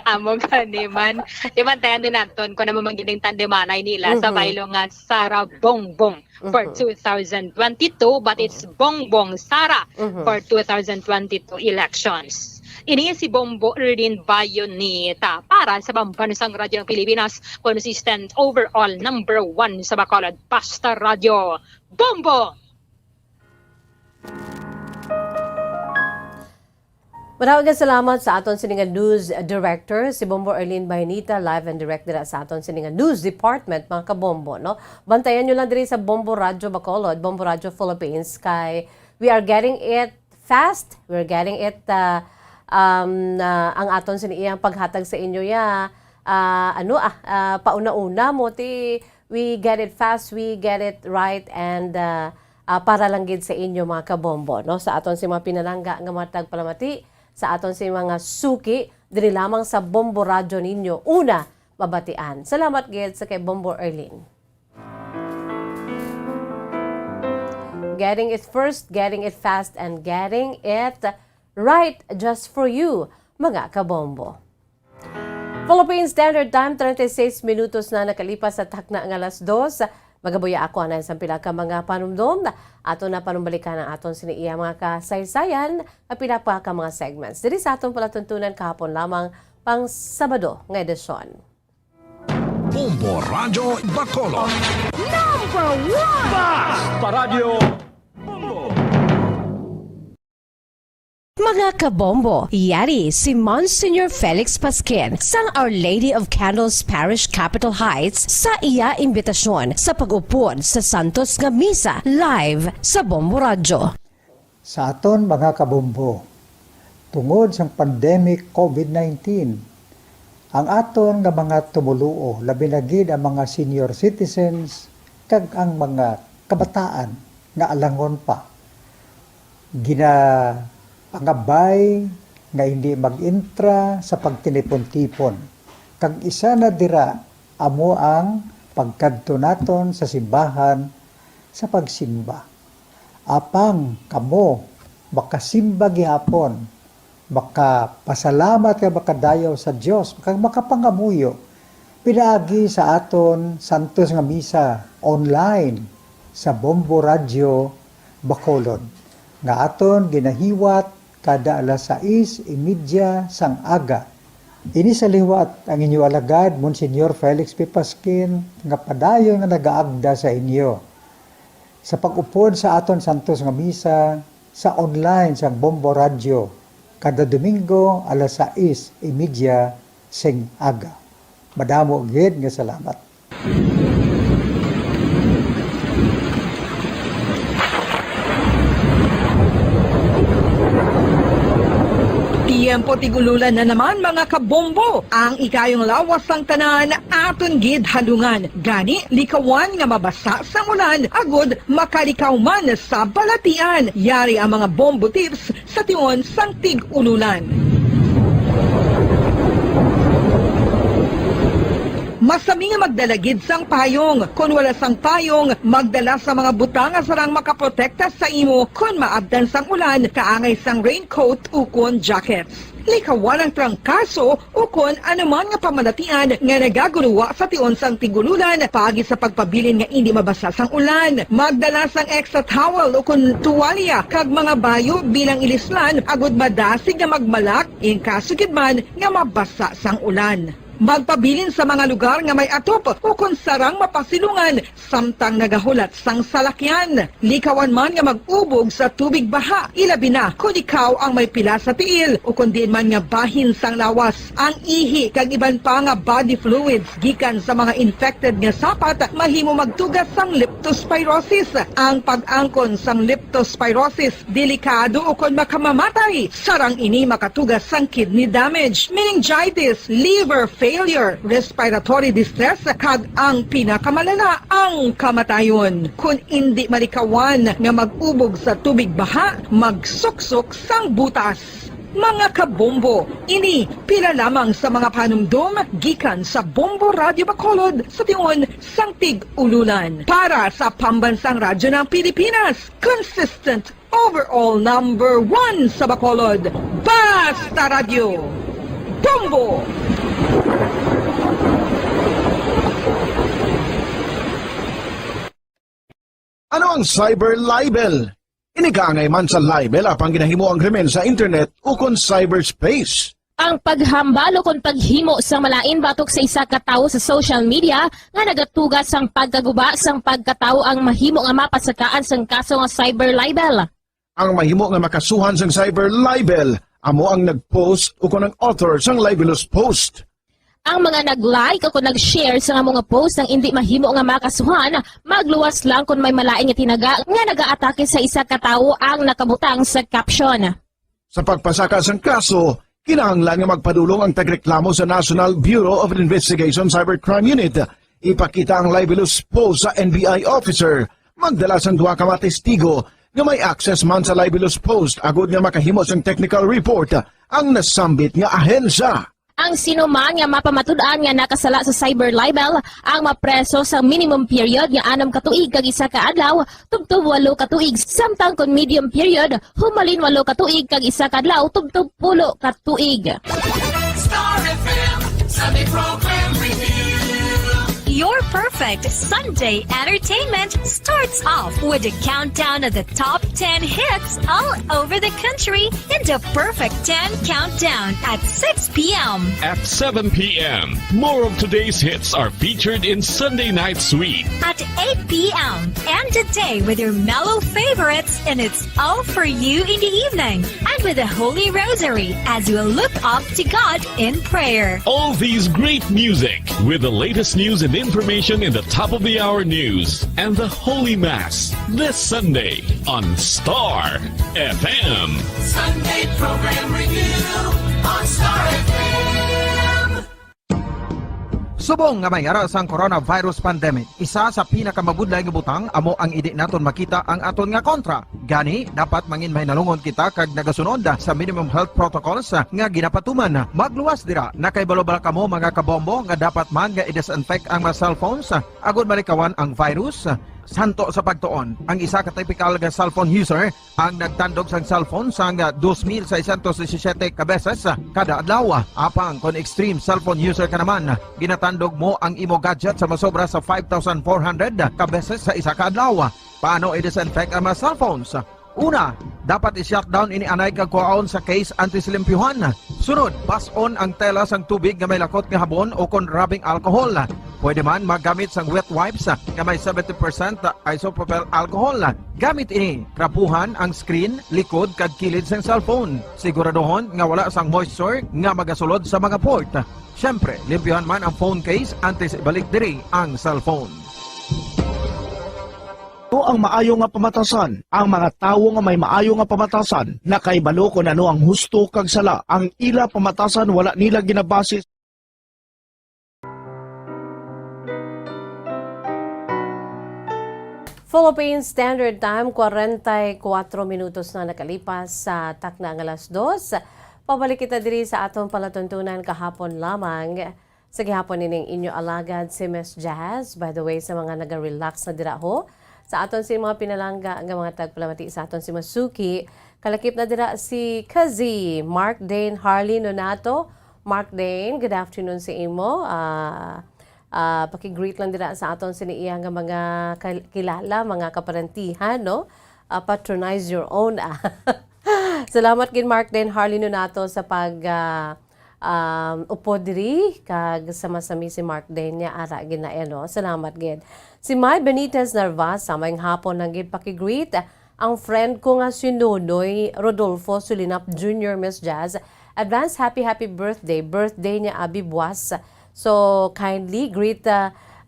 Amo ganiman. Tayan din naton kung naman magiling tandemanay nila sa baylo nga Sara Bongbong for 2022 but it's Bongbong Sara for 2022 elections. Ini si Bombo Erlin Bayonita para sa Pambansang Radyo ng Pilipinas, consistent overall number 1 sa Bacolod Basta Radio. Bombo! Maraming salamat sa aton sininga news director, si Bombo Erlin Baynita, live and direct dira sa aton sininga news department, mga kabombo, no? Bantayan nyo lang diri sa Bombo Radio Bacolod, Bombo Radio Philippines, kay we are getting it fast, we're getting it, ang aton siniyang paghatag sa inyo pauna-una mo, we get it fast, we get it right, and para lang gid sa inyo, mga kabombo, no? Sa aton si mga pinalangga nga matag palamati, sa aton si mga suki, diri lamang sa Bombo Radio ninyo. Una, mabatian. Salamat gid sa kay Bombo Erlin. Getting it first, getting it fast, and getting it right just for you, mga kabombo. Philippine Standard Time, 36 minutos na nakalipas sa takna ng alas 2. Magabuya ako anan sa pila ka mga panumdom. Ato na panumbalikan ang aton siniiya mga kasaysayan at pila pa ka mga segments. Diri sa atong palatuntunan kahapon lamang pang Sabado ng edisyon. Bombo Radio Bacolod. Number 1! Fast Paradyo Bombo! Mga kabombo, yari si Monsignor Felix Pasquin sang Our Lady of Candles Parish Capitol Heights sa iya imbitasyon sa pag-upod sa Santos nga Misa live sa Bombo Radio. Sa aton mga kabombo, tungod sa pandemic COVID-19, ang aton nga mga tumuluo, labi na gid ang mga senior citizens kag ang mga kabataan nga alangon pa. Pangabay nga hindi mag-intra sa pagtinipon-tipon. Kag isa na dira amo ang pagkadto naton sa simbahan sa pagsimba. Apang kamo makasimba gihapon, makapasalamat ka makadayaw sa Dios, makapangamuyo pinaagi sa aton santos nga misa online sa Bombo Radio Bacolod nga aton ginahiwat kada alas 6:30 sang aga. Ini sa liwat ang inyo alagad, Monsignor Felix P. Pasquin, nga padayon nga nagaagda sa inyo. Sa pag-upod sa aton santos nga misa, sa online sa Bombo Radio, kada Domingo alas 6:30 sing aga. Madamo gid nga salamat. Tiempo tigululan na naman mga kabombo. Ang ikayong lawas sang tanan aton gid halungan. Gani likawan nga mabasa sa ulan agud makalikaw man sa balatian. Yari ang mga bombo tips sa tion sang tig-ululan. Masami nga magdalagid sang payong. Kung wala sang payong, magdala sa mga butanga sarang makaprotekta sa imo kung maabdan sang ulan, kaangay sang raincoat ukon jackets. Likawan ang trangkaso ukon anuman nga pamalatian nga nagaguluwa sa tion sang tigululan pagi sa pagpabilin nga hindi mabasa sang ulan. Magdala sang extra towel ukon tuwalya kag mga bayo bilang ilislan agud madasig nga magmalak in kaso gid man nga mabasa sang ulan. Magpabilin sa mga lugar nga may atop o kung sarang mapasilungan samtang nagahulat sang salakyan. Likawan man nga mag-ubog sa tubig baha, ilabi na kung ikaw ang may pila sa tiil o kung din man nga bahin sang lawas. Ang ihi kag iban pa nga body fluids gikan sa mga infected nga sapat mahimo magtugas sang leptospirosis. Ang pag-angkon sang leptospirosis delikado o kung makamamatay. Sarang ini makatugas sang kidney damage, meningitis, liver failure, respiratory distress, kag ang pinakamalala, ang kamatayon. Kung hindi malikawan nga mag-ubog sa tubig baha, magsuksok sang butas. Mga kabombo, ini pila lamang sa mga panumdom gikan sa Bombo Radio Bacolod sa tion sang tig-ululan. Para sa pambansang radyo ng Pilipinas, consistent overall number 1 sa Bacolod, Basta Radio, Bombo! Ano ang cyber libel? Inigangay man sa libel apang ginahimo ang krimen sa internet o kon cyberspace. Ang paghambalo kung paghimo sa malain batok sa isa ka tawo sa social media nga nagatugas sang pagkaguba sang pagkatawo ang mahimo nga mapasakaan sang kaso nga cyber libel. Ang mahimo nga makasuhan sang cyber libel amo ang nag-post o kon ang author sang libelous post. Ang mga nag-like o kung nag-share sa mga post ng hindi mahimo nga makasuhan, magluwas lang kung may malaing nga tinaga nga nag-aatake sa isa ka tawo ang nakabutang sa caption. Sa pagpasaka sang kaso, kinahanglan nga magpadulong ang tagreklamo sa National Bureau of Investigation Cybercrime Unit. Ipakita ang libelous post sa NBI officer. Magdala sang duha ka mga testigo nga may access man sa libelous post agud nga makahimo sang technical report ang nasambit nga ahensya. Ang sinuman nga mapamatud-an nga nakasala sa cyber libel ang mapreso sa minimum period nga 6 ka tuig kag 1 ka adlaw tubtob 8 ka tuig, samtang kon medium period humalin 8 ka tuig kag 1 ka adlaw tubtob 10 ka tuig. Star FM Sunday Program Review. Your perfect Sunday entertainment starts off with a countdown of the top 10 hits all over the country in the Perfect 10 Countdown at 6 p.m. At 7 p.m., more of today's hits are featured in Sunday Night Sweet. At 8 p.m. End the day with your mellow favorites and it's all for you in the evening. And with the Holy Rosary as you look up to God in prayer. All these great music with the latest news and information in the top of the hour news and the Holy Mass this Sunday on Star FM. Sunday Program Review on Star FM. Subong nga may ara sang coronavirus pandemic, isa sa pinakamabudlay nga butang amo ang idi naton makita ang aton nga kontra. Gani dapat mangin mahinalungon kita kag nagasunod sa minimum health protocols nga ginapatuman. Magluwas dira na kay balobal kamo mga kabombo nga dapat man nga i-disinfect ang mga cellphones agud malikawan ang virus. Santo sa pagtuon, ang isa ka typical nga cellphone user ang nagtandog sang cellphone sang 2,617 ka beses kada adlaw. Apang kon extreme cellphone user ka naman, ginatandog mo ang imo gadget sa masobra sa 5,400 ka beses sa isa ka adlaw. Paano i-disinfect ang mga cellphones? Una, dapat i-shutdown ini anay kag kuhaon sa case anti-slimpyuhan. Sunod, pass-on ang tela sang tubig nga may lakot nga habon o kon rubbing alcohol. Pwede man magamit sang wet wipes nga may 70% isopropyl alcohol. Gamit ini, krapuhan ang screen, likod kag kilid sang cellphone. Siguraduhon nga wala sang moisture nga magasulod sa mga port. Syempre, limpyuhan man ang phone case antes ibalik diri ang cellphone. O ang maayo nga pamatasan, ang mga tawo nga may maayo nga pamatasan, nakaibalo kung ano ang husto kag sala, ang ila pamatasan wala nila ginabase. Philippine Standard Time, 44 minutos na nakalipas sa takna ng alas 2. Pabalik kita diri sa atong palatuntunan kahapon lamang. Sa gihapon nining inyo alagad si Miss Jazz. By the way, sa mga naga-relax na dira ho, sa aton si mga pinalangga nga mga tagpalamati sa aton si Masuki. Kalakip na dira si Kazi, Mark Dane, Harley Nonato. Mark Dane, good afternoon sa imo. Paki-greet lang dira sa aton siniiya nga mga kilala, mga kaparentihan, no? Patronize your own. Salamat gid Mark Dane, Harley Nonato sa pag upo diri kag sama-sami si Mark Dane niya ara gid na no. Salamat gid. Si May Benitez Narvasa may hapon nang gid paki-greet ang friend ko nga si Nonoy Rodolfo Sulinap Jr. Miss Jazz. Advance happy birthday. Birthday niya abi buwas. So kindly greet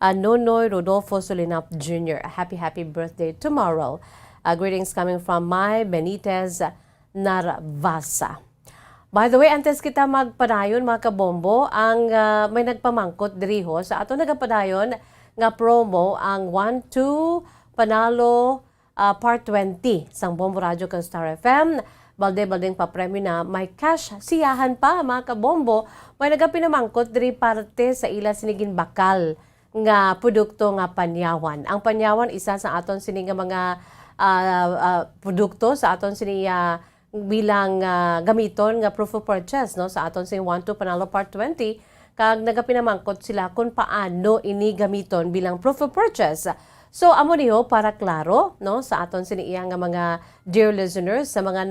Nonoy Rodolfo Sulinap Jr. Happy birthday tomorrow. Greetings coming from May Benitez Narvasa. By the way, antes kita magpadayon mga kabombo, ang may nagpamangkot diriho sa ato nagapadayon nga promo ang 1-2 Panalo Part 20 sang Bombo Radio kang Star FM. Balde-baldeng pa premyo na may cash siyahan pa mga kabombo. May nagapinamangkot diri parte sa ila sinigin bakal nga produkto nga panyawan. Ang panyawan isa sa aton sini nga mga produkto sa aton sini bilang gamiton nga proof of purchase no sa aton sing 1-2 Panalo Part 20 kag nagapinamangkot sila kung paano ini gamiton bilang proof of purchase. So amo niho para klaro no sa aton siniiya nga mga dear listeners sa mga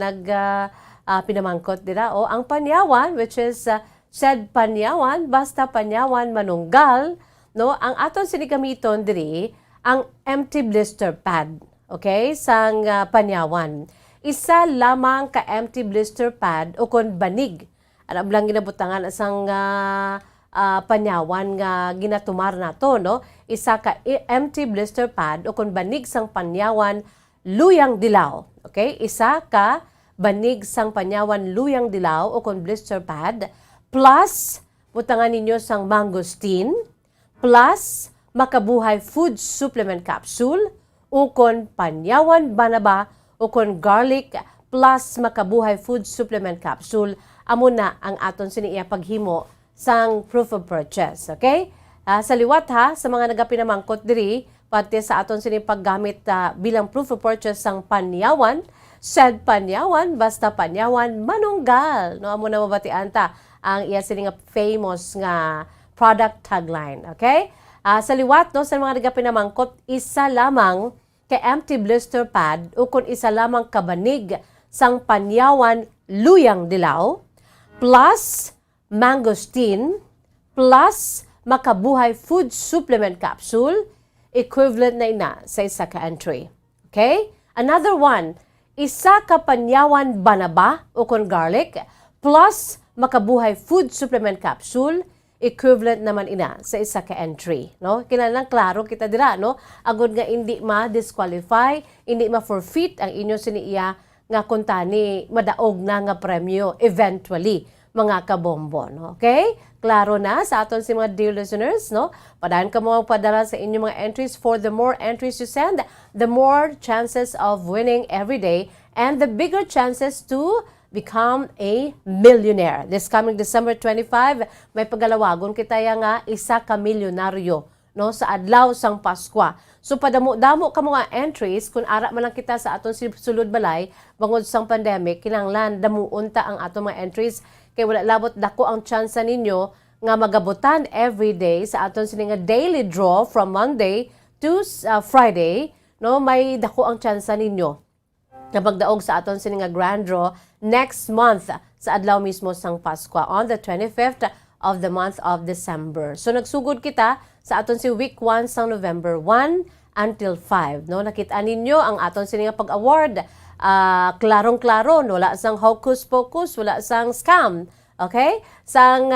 pinamangkot dira o ang panyawan which is said panyawan basta panyawan manunggal no ang aton sinigamiton diri ang empty blister pad okay sang panyawan. Isa lamang ka empty blister pad o kon banig. Alam lang ginabutangan asang panyawan nga ginatumar nato no. Isa ka empty blister pad o kon banig sang panyawan luyang dilaw. Okay? Isa ka banig sang panyawan luyang dilaw o kon blister pad plus butangan ninyo sang mangosteen plus makabuhay food supplement capsule o kon panyawan banaba o kon garlic plus makabuhay food supplement capsule amo na ang aton siniiya paghimo sang proof of purchase. Okay? Sa liwat ha, sa mga nagapinamangkot diri, pati sa aton sini paggamit bilang proof of purchase sang panyawan, said panyawan, basta panyawan, manunggal. No, amo na mabatian ta ang iya sini nga famous nga product tagline. Okay? Sa liwat, no, sa mga nagapinamangkot, isa lamang kay empty blister pad o kung isa lamang kabanig sang panyawan luyang dilaw, plus mangosteen, plus makabuhay food supplement capsule, equivalent na ina sa isa ka entry. Okay? Another one, isa ka panyawan banaba o kung garlic, plus makabuhay food supplement capsule, equivalent naman ina sa isa ka entry. No? Kailangan klaro kita dira, no? Agod nga hindi ma-disqualify, hindi ma-forfeit ang inyo siniya nga kuntani madaog na nga premyo eventually, mga kabombo. No? Okay? Klaro na sa aton si mga dear listeners, no? Padayon ka mo padala sa inyong mga entries. For the more entries you send, the more chances of winning every day and the bigger chances to become a millionaire. This coming December 25, may pagalawagon kita nga isa ka milyonaryo, no, sa adlaw sang Pasko. So padamo-damo ka mga entries kung ara man lang kita sa aton sulod balay bangod sang pandemic, kinahanglan damuon ta ang aton mga entries kay wala labot dako ang chance ninyo nga magabutan every day sa aton sini nga daily draw from Monday to Friday, no, may dako ang chance ninyo na pagdaog sa aton sini nga grand draw next month sa adlaw mismo sang Pasko on the 25th of the month of December. So nagsugod kita sa aton si week 1 sang November 1 until 5. No, nakita ninyo ang aton sini nga pag-award. Klarong-klaro, no? Wala sang hocus-pocus, wala sang scam. Okay? Sang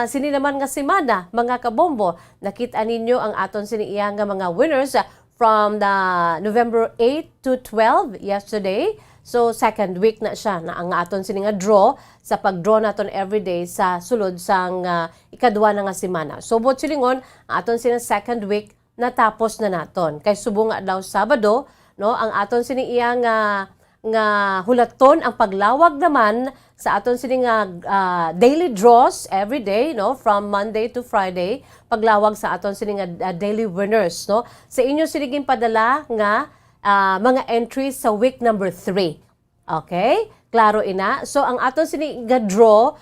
sini naman nga semana, mga kabombo, nakita ninyo ang aton sini iya nga mga winners from the November 8 to 12 yesterday. So second week na siya na ang aton sini nga draw sa pag-draw naton everyday sa sulod sang ikadua na nga semana. So bot silingon ang aton sini second week natapos na naton. Kay subong nga daw Sabado, no, ang aton sini iya nga hulaton ang paglawag naman sa aton sini nga daily draws every day, no, from Monday to Friday, paglawag sa aton sini nga daily winners, no. Sa inyo siniging padala nga mga entries sa week number 3. Okay? Klaro ina. So ang aton sini nga draw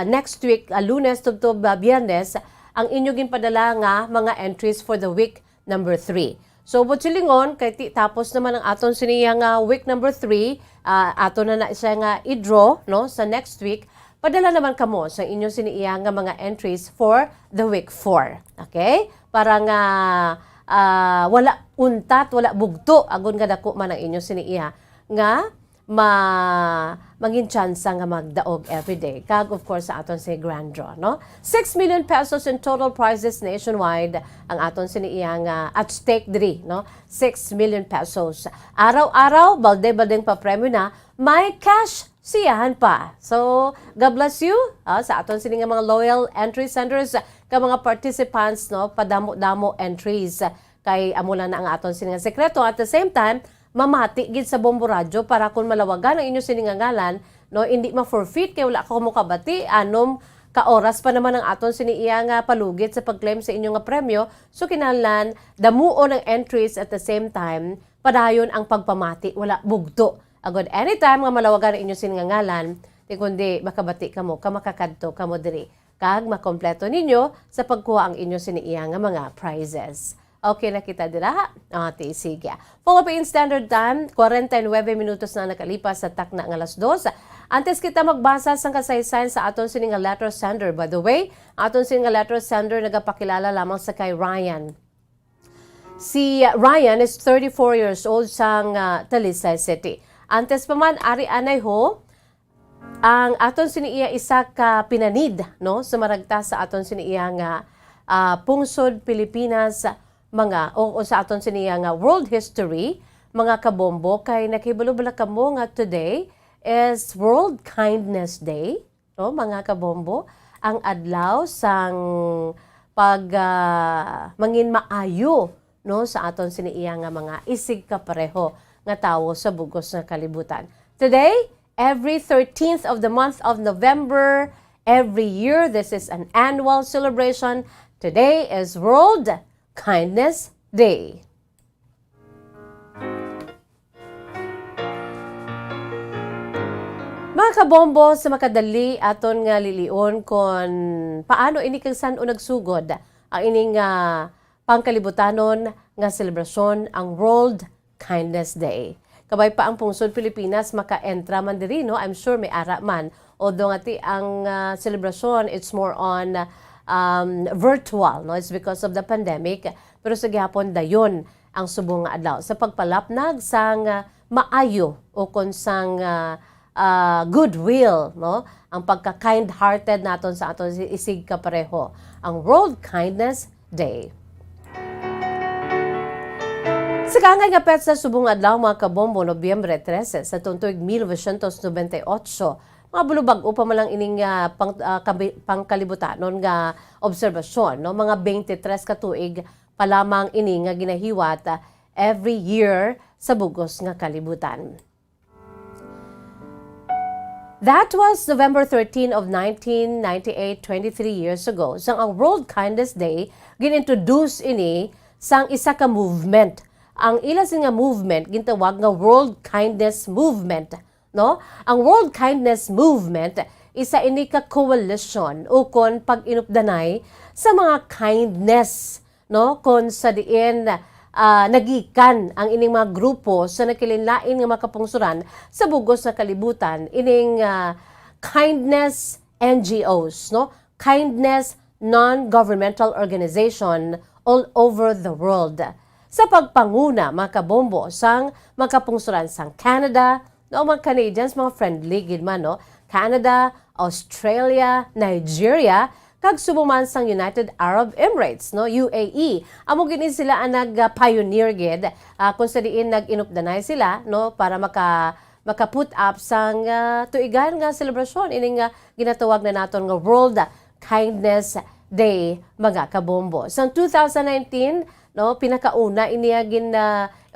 next week, Lunes to Biyernes, ang inyo ginpadala nga mga entries for the week number 3. So, butsilingon, kay tapos naman ang aton siniya nga week number 3, aton na siya nga i-draw, no, sa next week, padala naman kamo sa inyo siniya nga mga entries for the week 4. Okay? Para nga wala untat, wala bugto, agon nga dako man ang inyo siniya nga mangin chance nga magdaog everyday. Kag of course sa aton si grand draw, no? 6 million pesos in total prizes nationwide ang aton siniya nga at stake diri, no? 6 million pesos. Araw-araw balde-baldeng pa premyo na, may cash siyahan pa. So, God bless you sa aton sini nga mga loyal entry senders, ka mga participants, no, padamo-damo entries kay amula na ang aton sini nga sekreto. At the same time, mamati gid sa Bombo Radio para kung malawagan ang inyo siningangalan, no, hindi ma-forfeit kay wala ka kumukabati, anom ka oras pa naman ang aton siniiya nga palugit sa pag-claim sa inyo nga premyo. So kinahanglan damuon ang entries at the same time padayon ang pagpamati, wala bugto. Agod anytime nga malawagan ang inyo siningangalan, di kundi makabati kamo, kamakakadto kamo diri kag makompleto ninyo sa pagkuha ang inyo siniiya nga mga prizes. Okay na kita dira? Sige. Philippine Standard Time, 49 minutos na nakalipas sa takna ng alas 2. Antes kita magbasa sa kasaysayan sa aton sining letter sender. By the way, aton sining letter sender nagapakilala lamang sa kay Ryan. Si Ryan is 34 years old sang Talisay City. Antes pa man, ari anay ho, ang aton siniiya isa ka pinanid, no, sa maragta sa aton siniiya nga pungsod Pilipinas, mga o sa aton siniya nga world history, mga kabombo, kay nakibalo-bala kamo nga today is World Kindness Day, no, mga kabombo, ang adlaw sang pag mangin maayo, no, sa aton siniya nga mga isig kapareho nga tawo sa bugos nga kalibutan. Today, every 13th of the month of November Every year, this is an annual celebration. Today is World Kindness Day. Mga kabombo, sa makadali aton nga lilion kon paano ini kang san o nagsugod ang ining pangkalibutanon nga selebrasyon ang World Kindness Day. Kabay pa ang pungsod Pilipinas maka-entra man diri, no? I'm sure may ara man. Although ngati ang celebration, it's more on virtual, no? It's because of the pandemic. Pero sa gihapon dayon ang subong nga adlaw sa pagpalapnag sang maayo o kon sang goodwill, no? Ang pagka-kind-hearted naton sa aton isig kapareho. Ang World Kindness Day. Sa kaangay nga petsa subong adlaw mga kabombo, Nobyembre 13 sa tuig 1998, mga bulubag upa man lang ining pangkalibutanon nga obserbasyon, no? Mga 23 ka tuig pa lamang ini nga ginahiwat every year sa bugos nga kalibutan. That was November 13 of 1998, 23 years ago. Sang ang World Kindness Day ginintroduce ini sang isa ka movement. Ang ila nga movement gintawag nga World Kindness Movement, no? Ang World Kindness Movement isa ini ka coalition o kon pag-inupdanay sa mga kindness, no? Kon sa diin nagikan ang ining mga grupo sa nakilinlain nga makapungsuran sa bugos sa kalibutan, ining kindness NGOs, no? Kindness non-governmental organization all over the world. Sa pagpanguna, mga kabombo, sang makapungsuran sang Canada, no, mga Canadians, mga friendly, gilman, no? Canada, Australia, Nigeria, kag subuman sang United Arab Emirates, no, UAE. Amo gini sila ang nag-pioneer gid kung sa diin nag-inupdanay sila, no, para maka-put up sang tuigan nga selebrasyon ining ginatawag na naton nga World Kindness Day, mga kabombo. Sang 2019, no, pinakauna iniya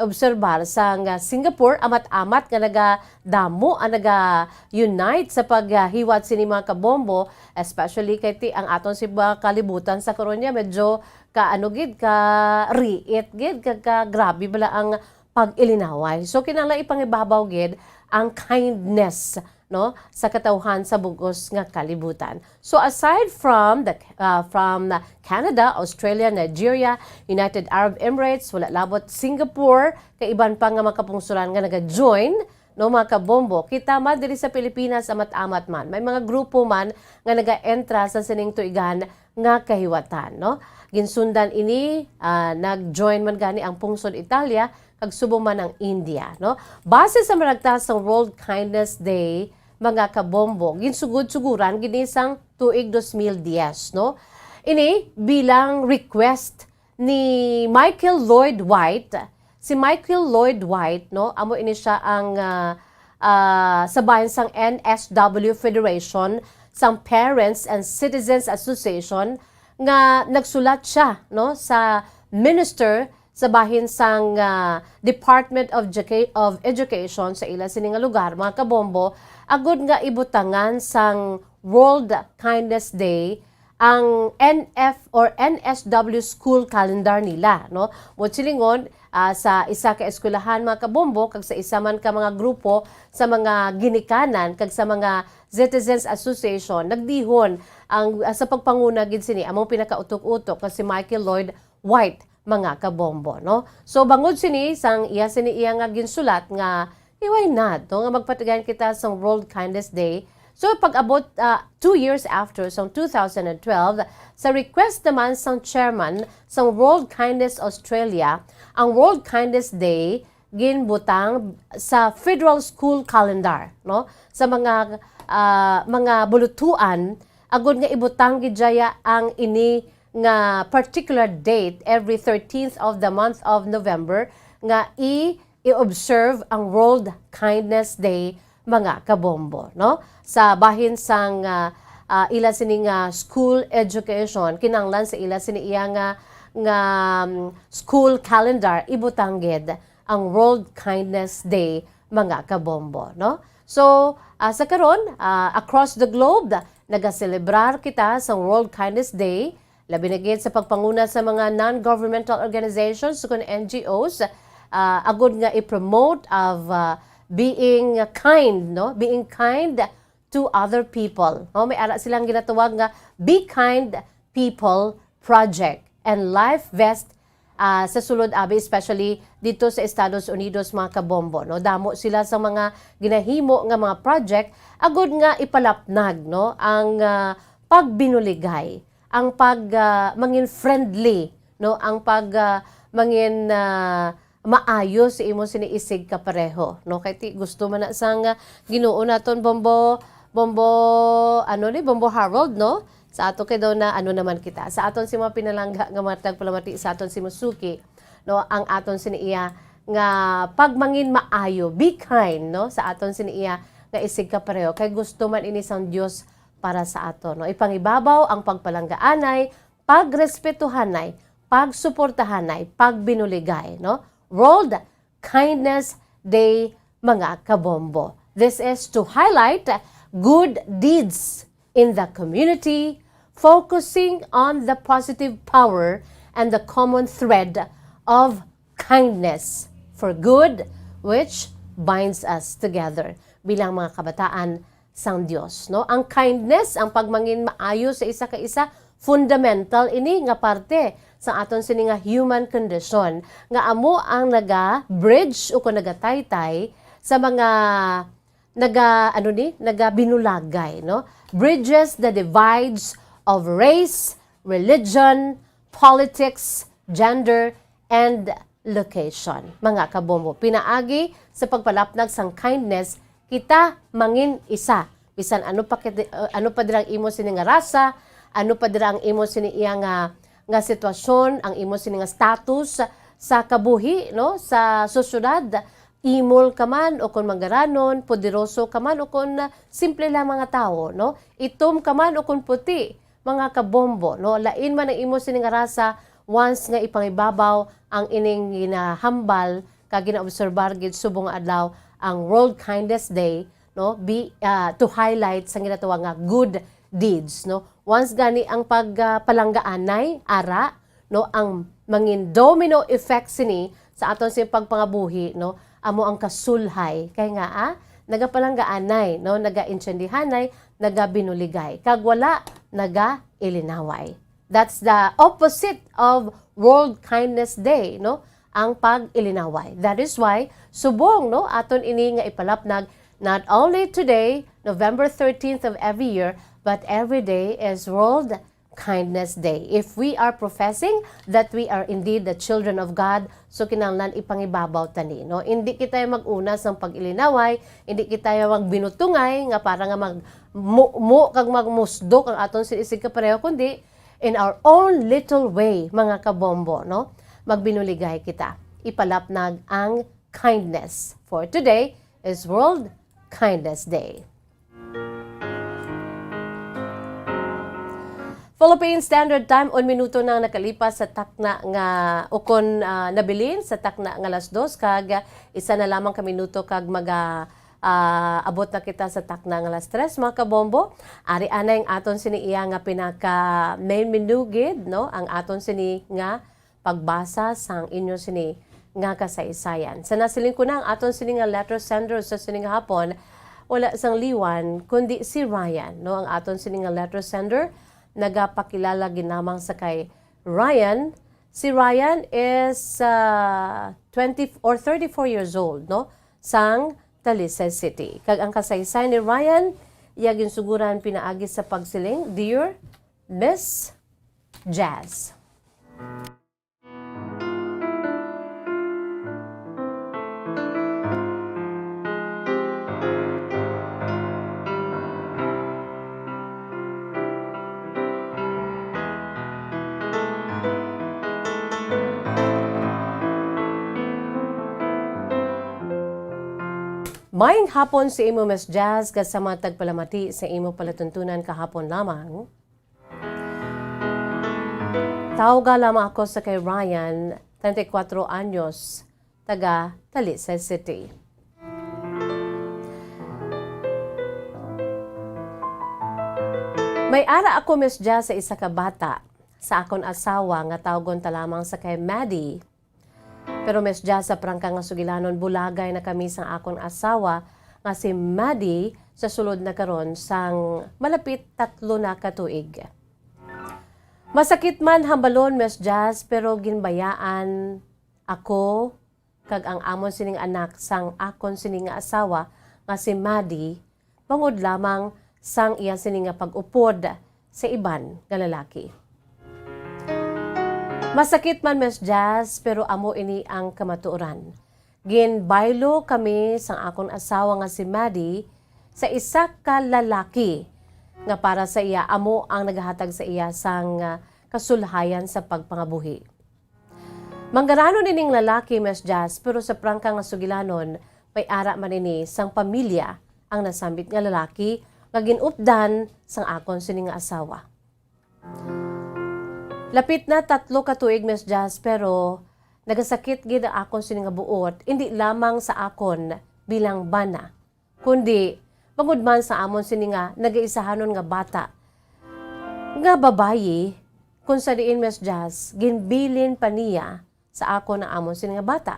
obserbar sa Singapore, amat-amat nga nagadamo ang naga-unite sa paghiwat sini mga kabombo, especially kay ti ang aton si kalibutan sa koronya medyo gid ka riit gid ka grabe bala ang pag-ilinaway. So kinahanglan ipangibabaw gid ang kindness, no, sa katawhan sa bugos nga kalibutan. So aside from Canada, Australia, Nigeria, United Arab Emirates, wala labot Singapore, kay iban pa nga makapungsuran nga naga-join, no, mga kabombo. Kita man diri sa Pilipinas amat-amat man. May mga grupo man nga naga-entra sa sining tuigan nga kahiwatan, no. Ginsundan ini nag-join man gani ang pungsod Italia kag subong man ang India, no. Base sa maragtas ng World Kindness Day, mga kabombo, ginsugod-suguran gini sang tuig 2010, no. Ini bilang request ni Michael Lloyd White. Si Michael Lloyd White, no, amo ini siya ang sabayan sang NSW Federation, sang Parents and Citizens Association, nga nagsulat siya, no, sa minister sa bahin sang Department of Education sa ila sining nga lugar, mga kabombo, agud nga ibutangan sang World Kindness Day ang NF or NSW school calendar nila, no? Mo silingon sa isa ka eskwelahan, mga kabombo, kag sa isa man ka mga grupo sa mga ginikanan kag sa mga Citizens Association nagdihon ang sa pagpanguna gid sini among pinakautok-utok kasi Michael Lloyd White, mga kabombo, no? So bangod sini sang iya nga ginsulat nga why not, no, nga magpatigayan kita sa World Kindness Day. So pag-abot 2 years after, sa 2012, sa request naman sang chairman sa World Kindness Australia, ang World Kindness Day ginbutang sa Federal School Calendar, no? Sa mga bulutuan, agud nga ibutang gidjaya ang ini nga particular date every 13th of the month of November nga i-observe ang World Kindness Day, mga kabombo, no? Sa bahin sang ila sining school education, kinanglan sa ila sini iya nga school calendar ibutangged ang World Kindness Day, mga kabombo, no? So sa karon across the globe, nagaselebrar kita sa World Kindness Day, labi na gid sa pagpanguna sa mga non-governmental organizations kung NGOs, agud nga i-promote of being kind, no? Being kind to other people. No? May ara silang ginatawag nga Be Kind People Project and Life Vest sa sulod abi, especially dito sa Estados Unidos, mga kabombo, no? Damo sila sa mga ginahimo nga mga project agud nga ipalapnag, no? Ang pagbinuligay, ang mangin friendly, no? Ang mangin maayo sa imo siniisig ka pareho, no? Kay ti gusto man na sang Ginoo naton Bombo Harold, no? Sa ato kay daw na ano naman kita. Sa aton si mga pinalangga nga matag palamati sa aton si Musuki, no? Ang aton siniiya nga pagmangin maayo, be kind, no? Sa aton siniiya nga isig ka pareho kay gusto man ini sang Dios para sa aton, no? Ipangibabaw ang pagpalanggaanay, pagrespetuhanay, pagsuportahanay, pagbinuligay, no? World Kindness Day, mga kabombo. This is to highlight good deeds in the community, focusing on the positive power and the common thread of kindness for good, which binds us together bilang mga kabataan sang Dios, no? Ang kindness, ang pagmangin maayo sa isa ka isa, fundamental ini nga parte sa aton sini nga human condition nga amo ang naga-bridge o kung nagataytay sa mga naga-binulagay, no? Bridges the divides of race, religion, politics, gender, and location. Mga kabombo, pinaagi sa pagpalapnag sang kindness, kita mangin isa. Bisan ano pa dirang imo sini nga rasa, ano pa dirang imo sini iya nga sitwasyon, ang imo sini nga status sa kabuhi, no? Sa sosyedad, imol ka man o kung manggaranon, poderoso ka man o kung simple lang mga tao, no? Itom ka man o kung puti, mga kabombo, no? Lain man ang imo sini nga rasa, once nga ipangibabaw ang ining ginahambal kag ginaobserbar gid subong adlaw ang World Kindness Day, no? To highlight sang ginatawag nga good deeds, no? Once gani ang pagpalanggaanay ara, no, ang mangin domino effect sini sa aton sa pagpangabuhi, no? Amo ang kasulhay kay nga nagapalanggaanay, no, naga-intsendihanay, nagabinuligay kag wala naga-ilinaway. That's the opposite of World Kindness Day, no? Ang pag-ilinaway. That is why subong, no, aton ini nga ipalapnag not only today, November 13th of every year, but every day is World Kindness Day. If we are professing that we are indeed the children of God, so kinahanglan ipangibabaw tani, no? Hindi kita mag-una sa pag-ilinaway, hindi kita magbinutungay nga para nga kag magmusdok ang aton sinisig ka pareho, kundi in our own little way, mga kabombo, no? Magbinuligay kita. Ipalapnag ang kindness. For today is World Kindness Day. Philippine Standard Time, 1 minuto nang nakalipas sa takna nga ukon nabilin sa takna nga alas 2 kag isa na lamang ka minuto kag abot na kita sa takna nga alas 3, mga kabombo. Ari anay ang aton sini iya nga pinaka main minugid, no? Ang aton sini nga pagbasa sang inyo sini nga kasaysayan. Sa nasiling ko na ang aton sini nga letter sender sa sini nga hapon, wala sang liwan kundi si Ryan, no? Ang aton sini nga letter sender nagapakilala ginamang sa kay Ryan. Si Ryan is 20 or 34 years old, no? Sang Talisay City. Kag ang kasaysay ni Ryan, iyagin suguran pinaagi sa pagsiling, Dear Miss Jazz. Maayong hapon sa imo, Miss Jazz, kasama tagpalamati sa imo palatuntunan kahapon lamang. Tawga lamang ako sa kay Ryan, 34 anyos, taga Talisay City. May ara ako Miss Jazz sa isa ka bata sa akon asawa nga tawgon ta lamang sa kay Maddie. Pero Miss Jazz sa prangka nga sugilanon bulagay na kami sa akon asawa nga si Maddie sa sulod na karon sang malapit 3 na katuig. Masakit man hambalon Miss Jazz pero ginbayaan ako kag ang amon sining anak sang akon sining nga asawa nga si Maddie bangod lamang sang iya sining nga pag-upod sa iban nga lalaki. Masakit man Miss Jazz pero amo ini ang kamatuoran. Ginbaylo kami sang akon asawa nga si Maddie sa isa ka lalaki nga para sa iya amo ang naghatag sa iya sang kasulhayan sa pagpangabuhi. Manggarano nining lalaki Miss Jazz pero sa prangka nga sugilanon may ara man ini sang pamilya ang nasambit nga lalaki nga ginupdan sang akon sining nga asawa. Lapit na 3 katuig Miss Jazz pero nagasakit gid ang akon sining nga buot hindi lamang sa akon bilang bana kundi bangod man sa amon sining nga nagaisahanon nga bata nga babayi kung sa diin Miss Jazz ginbilin pa niya sa akon na amon sining nga bata.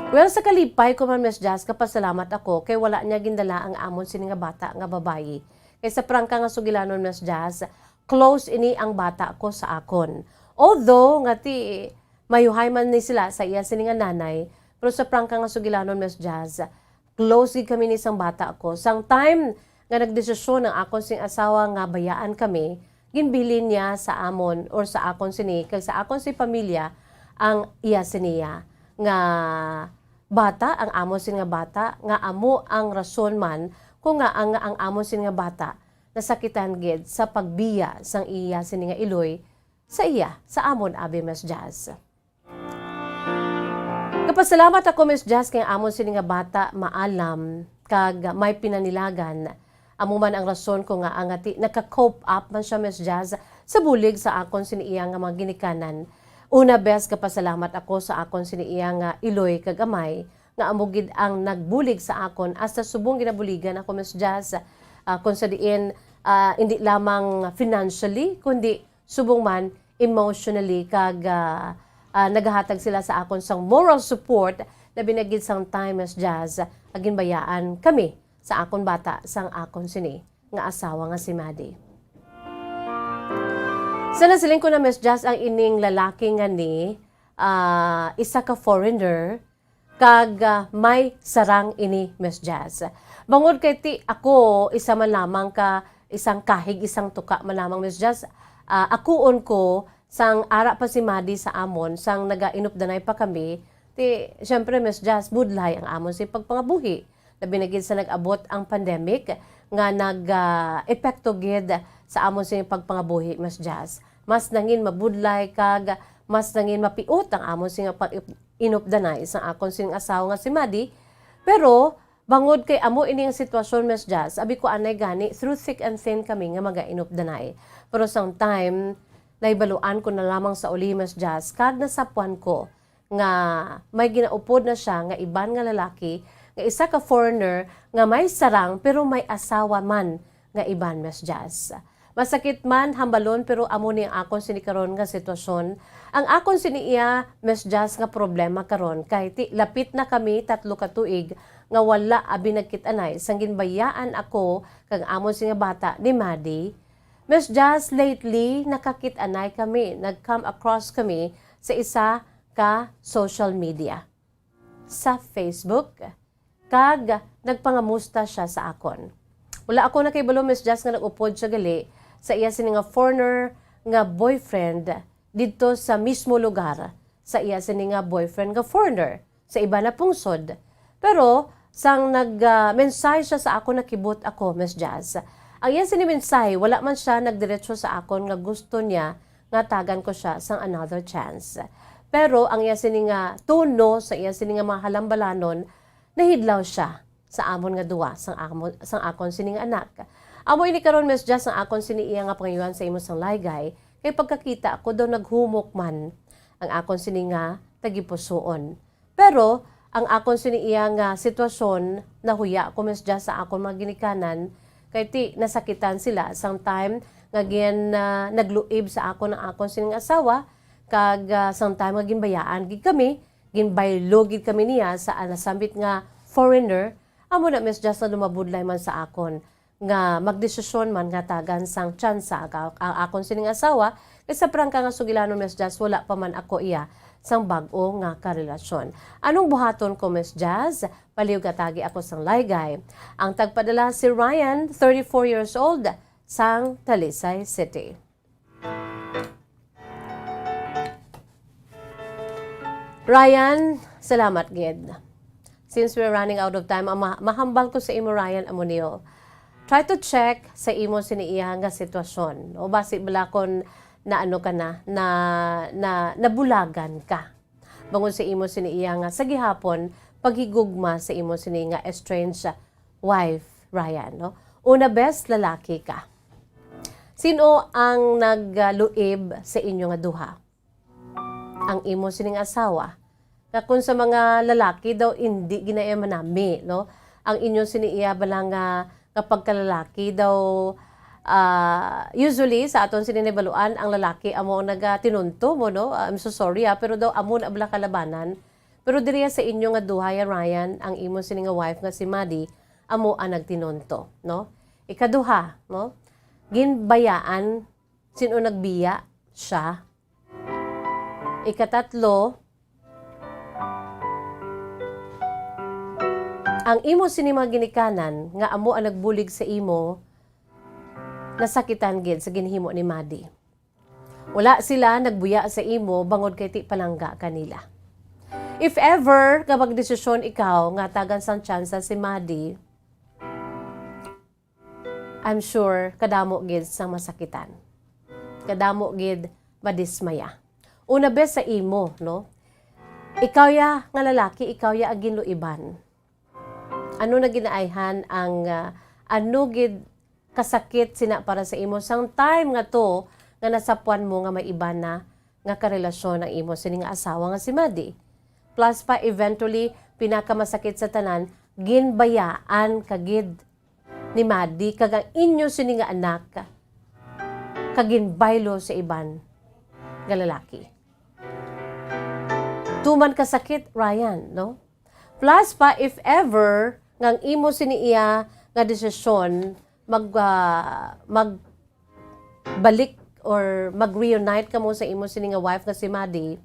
Well, sa kalipay ko man Miss Jazz kapasalamat ako kay wala niya gindala ang amon sining nga bata nga babayi. Kay sa prangka nga sugilanon Miss Jazz close ini ang bata ko sa akon. Although nga ti mayuhay man ni sila sa iya sining nga nanay, pero sa prangka nga sugilanon Miss Jazz, close gid kami ni sang bata ko. Sang time nga nagdesisyon ang akon sing asawa nga bayaan kami, ginbilin niya sa amon or sa akon sini kag sa akon si pamilya ang iya siniya nga bata, ang amon sin nga bata nga amo ang rason man kung nga ang amon sin nga bata nasakitan gid sa pagbiya sang iya sini nga iloy sa iya sa amon abi Miss Jazz. Kapasalamat ako Miss Jazz kay amon sini nga bata maalam kag may pinanilagan. Amo man ang rason ko nga ang ati naka-cope up man siya Miss Jazz sa bulig sa akon sini iya nga mga ginikanan. Una bes kapasalamat ako sa akon sini iya nga iloy kag amay nga amugid ang nagbulig sa akon hasta subong ginabuligan ako Miss Jazz kung sa diin hindi lamang financially kundi subong man emotionally kag nagahatag sila sa akon sang moral support na binagid sang time Miss Jazz agin bayaan kami sa akon bata sang akon sini nga asawa nga si Maddie. Sa nasiling ko na Miss Jazz ang ining lalaki nga ni isa ka foreigner kag may sarang ini Miss Jazz. Bangod kay ti ako isa man lamang ka isang kahig isang tuka man lamang Miss Jazz. Akuon ko sang ara pa si Maddie sa amon sang naga-inupdanay pa kami ti syempre Miss Jazz budlay ang amon si pagpangabuhi. Labi na gid sa nag-abot ang pandemic nga nag-epekto gid sa amon sa pagpangabuhi Miss Jazz. Mas nangin mabudlay kag mas nangin mapiot ang amon sa inupdanay sa akon sing asawa nga si Maddie. Pero bangod kay amo ini nga sitwasyon Miss Jazz, abi ko anay gani through thick and thin kami nga maga-inupdanay. Pero sang time naibaluan ko na lamang sa uli Miss Jazz kag nasapuan ko nga may ginaupod na siya nga iban nga lalaki nga isa ka foreigner nga may sarang pero may asawa man nga iban Miss Jazz. Masakit man hambalon pero amo ni ang akon sini karon nga sitwasyon. Ang akon sini iya Miss Jazz nga problema karon kay lapit na kami 3 ka tuig nga wala abi nagkit-anay sang ginbayaan ako kag amon sini nga bata ni Maddie. Miss Jazz lately nakakit-anay kami, nag-come across kami sa isa ka social media sa Facebook kag nagpangamusta siya sa akon. Wala ako nakahibalo Miss Jazz nga nag-upod siya gali sa iya sini nga foreigner nga boyfriend dito sa mismo lugar sa iya sini nga boyfriend nga foreigner sa iba na pungsod. Pero sang nag-mensahe siya sa ako nakibot ako Miss Jazz. Ang iya sini mensahe wala man siya nagdiretso sa akon nga gusto niya nga tagan ko siya sang another chance. Pero ang iya sini nga tono sa iya sini nga mga halambalanon nahidlaw siya sa amon nga duwa sang akon sini nga anak. Amo ini karon Miss Jazz ang akon sini iya nga pangayuhan sa imo sang laygay kay pagkakita ako daw naghumok man ang akon sini nga tagipusoon. Pero ang akon sini iya nga sitwasyon nahuya ko Miss Jazz sa akon mga ginikanan Kay ti nasakitan sila sometime nga nagluib sa ako ng akon sining asawa kag sometime nga ginbayaan gid kami, ginbaylo gid kami niya sa nasambit nga foreigner. Amo na Miss Just na lumabudlay man sa akon nga magdesisyon man nga tagan sang tsansa ang akon sining asawa kaysa prangka nga sugilanon Miss Just wala pa man ako iya sang bag-o nga karelasyon. Anong buhaton ko Miss Jazz? Paliw katagi ako sang laygay. Ang tagpadala si Ryan, 34 years old, sang Talisay City. Ryan, salamat gid. Since we're running out of time, mahambal ko sa imo Ryan Amonio. Try to check sa imo siniiya nga sitwasyon. O basi balakon na ano ka na nabulagan ka. Bangon sa imo siniiya nga sa gihapon paghigugma sa imo sini nga estranged wife Ryan, no? Una best lalaki ka. Sino ang nagluib sa inyo nga duha? Ang imo sining asawa. Na kung sa mga lalaki daw hindi ginaya manami, no? Ang inyo siniiya bala nga kapag kalalaki daw usually sa aton sininibaluan ang lalaki amo nagatinunto mo, no? I'm so sorry pero daw amo na bala kalabanan. Pero diriya sa inyo nga duha ya Ryan, ang imo sini nga wife nga si Maddie amo ang nagtinunto, no? Ikaduha, no? Ginbayaan sino nagbiya siya. Ikatatlo, ang imo sini mga ginikanan nga amo ang nagbulig sa imo nasakitan gid sa ginhimo ni Maddie. Wala sila nagbuya sa imo bangod kay ti palangga kanila. If ever nga magdesisyon ikaw nga tagan sang tsansa si Maddie, I'm sure kadamo gid sang masakitan. Kadamo gid madismaya. Una bes sa imo, no? Ikaw ya nga lalaki, ikaw ya ang ginluiban. Ano na ginaayhan ang ano gid kasakit sina para sa imo sang time nga to nga nasapuan mo nga may iba na nga karelasyon ang imo sining asawa nga si Maddie. Plus pa eventually pinakamasakit sa tanan ginbayaan kagid ni Maddie kag ang inyo sining anak kaginbaylo sa iban nga lalaki. Tuman kasakit Ryan, no? Plus pa if ever nga ang imo siniiya nga desisyon magbalik or mag-reunite ka mo sa imo sini nga wife nga si Maddie,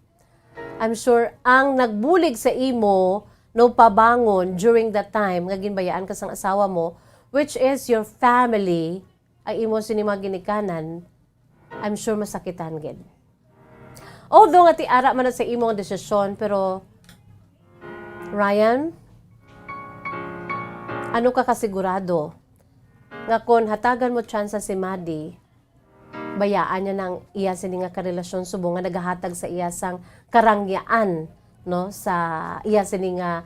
I'm sure ang nagbulig sa imo no pabangon during that time nga ginbayaan ka sang asawa mo, which is your family, ang imo sini mga ginikanan, I'm sure masakitan gid. Although nga ti ara man na sa imo nga desisyon, pero Ryan, ano ka kasigurado nga kon hatagan mo tsansa si Maddie, bayaan niya ng iya sini nga karelasyon subong nga nagahatag sa iya sang karangyaan, no, sa iya sini nga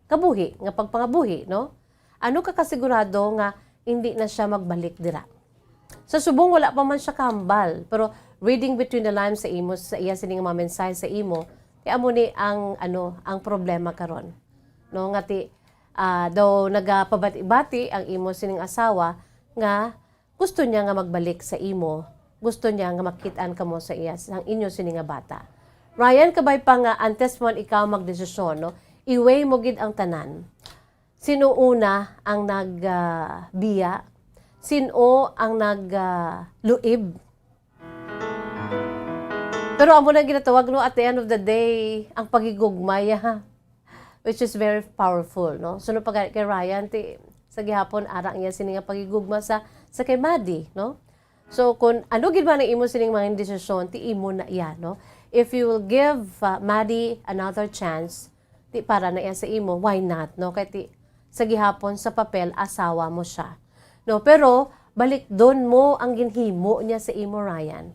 kabuhi, nga pagpangabuhi, no? Ano ka kasigurado nga hindi na siya magbalik dira? Sa subong wala pa man siya kambal, pero reading between the lines sa imo, sa iya sini nga mga mensahe sa imo, kaya amo ni ang ang problema karon, no, nga ti daw nagapabati-bati ang imo sining asawa nga gusto niya nga magbalik sa imo, gusto niya nga makitaan kamo sa iya ang inyo sining nga bata. Ryan, kabay pa nga antes mo ikaw magdesisyon, no? I-weigh mo gid ang tanan. Sino una ang nagbiya? Sino ang nagluib? Pero amo na ginatawag, no, at the end of the day, ang pagigugmaya, which is very powerful, no? So, no, pag kay Ryan, sa gihapon, arang niya sining pagigugma sa kay Maddie, no? So, kung ano gid man ang imo sining mga desisyon, ti imo na iya, no? If you will give Maddie another chance, ti para na iya sa imo, why not, no? Kay ti sa gihapon, sa papel, asawa mo siya. No? Pero, balik doon mo ang ginhimo niya sa imo, Ryan.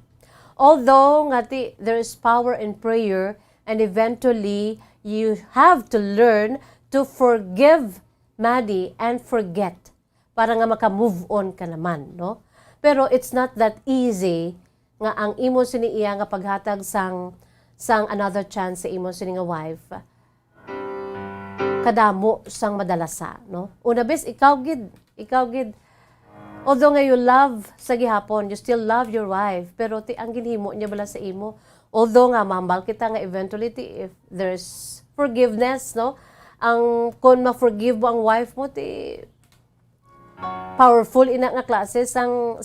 Although, nga ti, there is power in prayer, and eventually, you have to learn to forgive Maddie and forget para nga maka-move on ka naman, no? Pero it's not that easy nga ang imo sini iya nga paghatag sang another chance sa imo sini nga wife. Kadamo sang madalasa, no? Una bes ikaw gid Ikaw gid, although nga you love sa gihapon, you still love your wife, pero ti ang ginhimo niya bala sa imo. Although nga mambal kita nga eventually if there's forgiveness, no? Ang kon ma-forgive mo ang wife mo ti powerful ina nga klase sang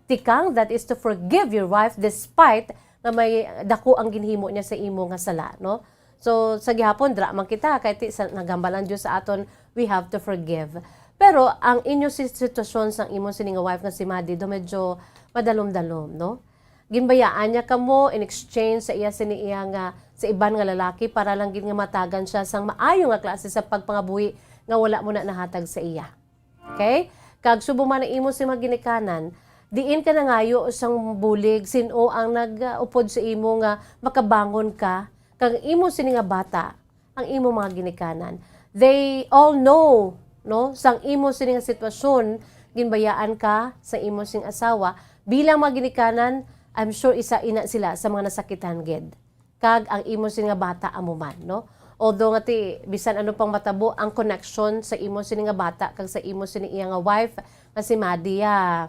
tikang, that is to forgive your wife despite nga may dako ang ginhimo niya sa imo nga sala, no? So sa gihapon dra man kita kay ti nagambalan Dios sa aton, we have to forgive. Pero ang inyo sitwasyon sang imo sini nga wife nga si Madi do medyo madalom-dalom, no? Ginbayaan niya kamo in exchange sa iya sini iya nga sa iban nga lalaki para lang gid nga matagan siya sang maayo nga klase sa pagpangabuhi nga wala mo na nahatag sa iya. Okay? Kag subo man ang imo si maginikanan, diin ka na ngayo sang bulig sino ang nag-upod sa imo nga makabangon ka kag imo sini nga bata, ang imo mga ginikanan. They all know, no, sang imo sini nga sitwasyon, ginbayaan ka sa imo sing asawa bilang mga ginikanan. I'm sure isa ina sila sa mga nasakitan gid. Kag ang imo sini nga bata amo man, no? Although nga ti bisan ano pang matabo ang connection sa imo sini nga bata kag sa imo sini iya nga wife nga si Madia,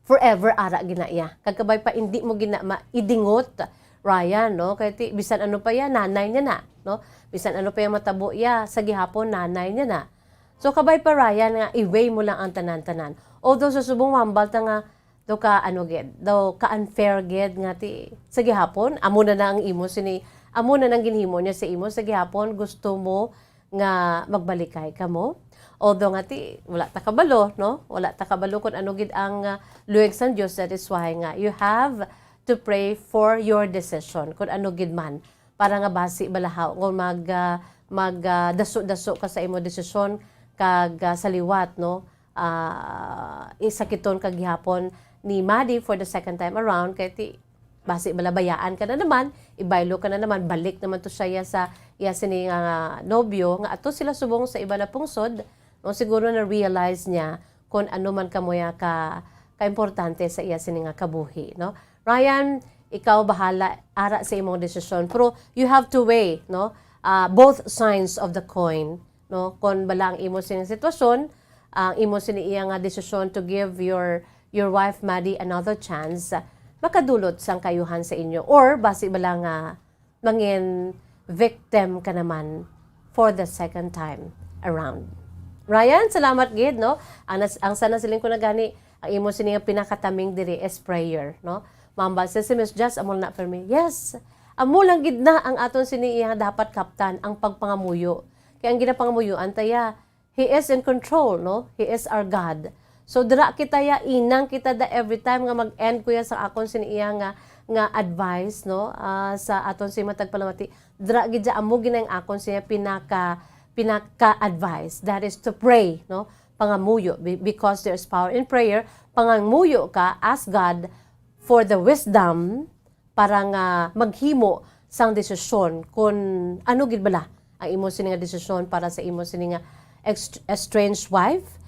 forever ara ginaya. Kag kabay pa hindi mo gina idingot Ryan, no? Kay ti bisan ano pa ya nanay niya na, no? Bisan ano pa ya matabo ya sa gihapon nanay niya na. So kabay pa Ryan nga i-weigh mo lang ang tanan-tanan. Although sa subong mambal ta nga do ka ano gid, do ka unfair gid nga ti sa gihapon amo na ang imo sini, amo na nang ginhimo niya sa imo sa gihapon, gusto mo nga magbalikay kamo. Although nga ti wala ta kabalo, no? Wala ta kabalo kun ano gid ang luweg sang Dios. That is why nga you have to pray for your decision kung ano gid man para nga basi balahaw kung daso-daso ka sa imo desisyon kag saliwat, no? Isakiton kag gihapon ni Madi for the second time around kay ti basi balabayaan ka na naman, ibaylo ka na naman, balik naman to siya sa iya sini nga nobyo nga ato sila subong sa iba na pungsod, no? Siguro na realize niya kung ano man kamoya ka importante sa iya sini nga kabuhi, no? Ryan, ikaw bahala ara sa imong desisyon, pero you have to weigh, no? Both sides of the coin, no? Kung bala ang imo sini sitwasyon, ang imo sini iya nga desisyon to give your wife Maddie another chance, makadulot sang kayuhan sa inyo, or basi bala nga mangin victim ka naman for the second time around. Ryan, salamat gid, no? Ang sana siling ko na gani ang imo sini nga pinakataming diri is prayer, no? Mambal sa si Miss Just amol na for me. Yes, amo lang gid na ang aton sini iya dapat kaptan ang pagpangamuyo. Kaya ang ginapangamuyo antaya, He is in control, no? He is our God. So dira kita ya inang kita da every time nga mag-end kuya sa akon sini iya nga advice, no? Sa aton si matag palamati. Dira gid ja amo ginang akon siya pinaka-advice. That is to pray, no? Pangamuyo because there is power in prayer. Pangamuyo ka, ask God for the wisdom para nga maghimo sang desisyon kung ano gid bala ang imo sini nga desisyon para sa imo sini nga estranged wife,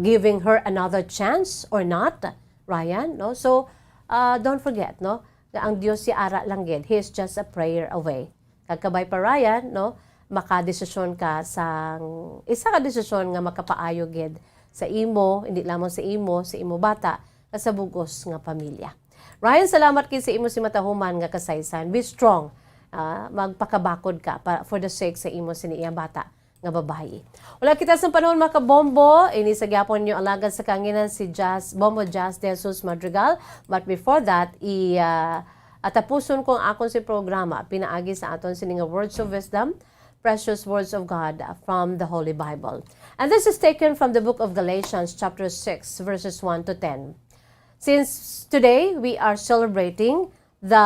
giving her another chance or not, Ryan, no? So don't forget, no, na ang Dios si ara lang gid. He is just a prayer away. Kagkabay pa Ryan, no, makadesisyon ka sang isa ka desisyon nga makapaayo gid sa imo, hindi lamang sa imo bata, sa bugos nga pamilya. Ryan, salamat kay sa imo si matahuman nga kasaysayan. Be strong. Magpakabakod ka for the sake sa imo siniyang bata nga babae. Wala kita sa panahon mga kabombo, ini sa gyapon nyo alagad sa kanginan si Bombo Jesus-Madrigal. But before that, atapuson ko ang akon si programa, pinaagi sa aton sininga words of wisdom, precious words of God from the Holy Bible. And this is taken from the book of Galatians chapter 6 verses 1 to 10. Since today we are celebrating the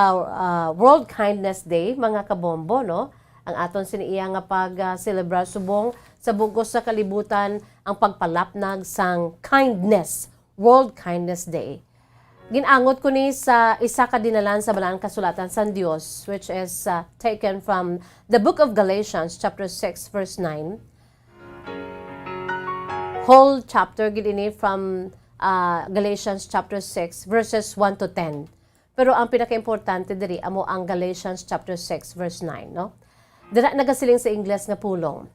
World Kindness Day, mga kabombo, no? Ang aton siniiya nga pag-celebrar subong sa bugos sa kalibutan ang pagpalapnag sang kindness, World Kindness Day. Ginangot ko ni sa isa ka dinalan sa balaan kasulatan sa Dios, which is taken from the book of Galatians chapter 6 verse 9. Whole chapter gini from Galatians chapter 6 verses 1 to 10. Pero ang pinaka-importante diri amo ang Galatians chapter 6 verse 9, no? Dira nagasiling sa Ingles nga pulong.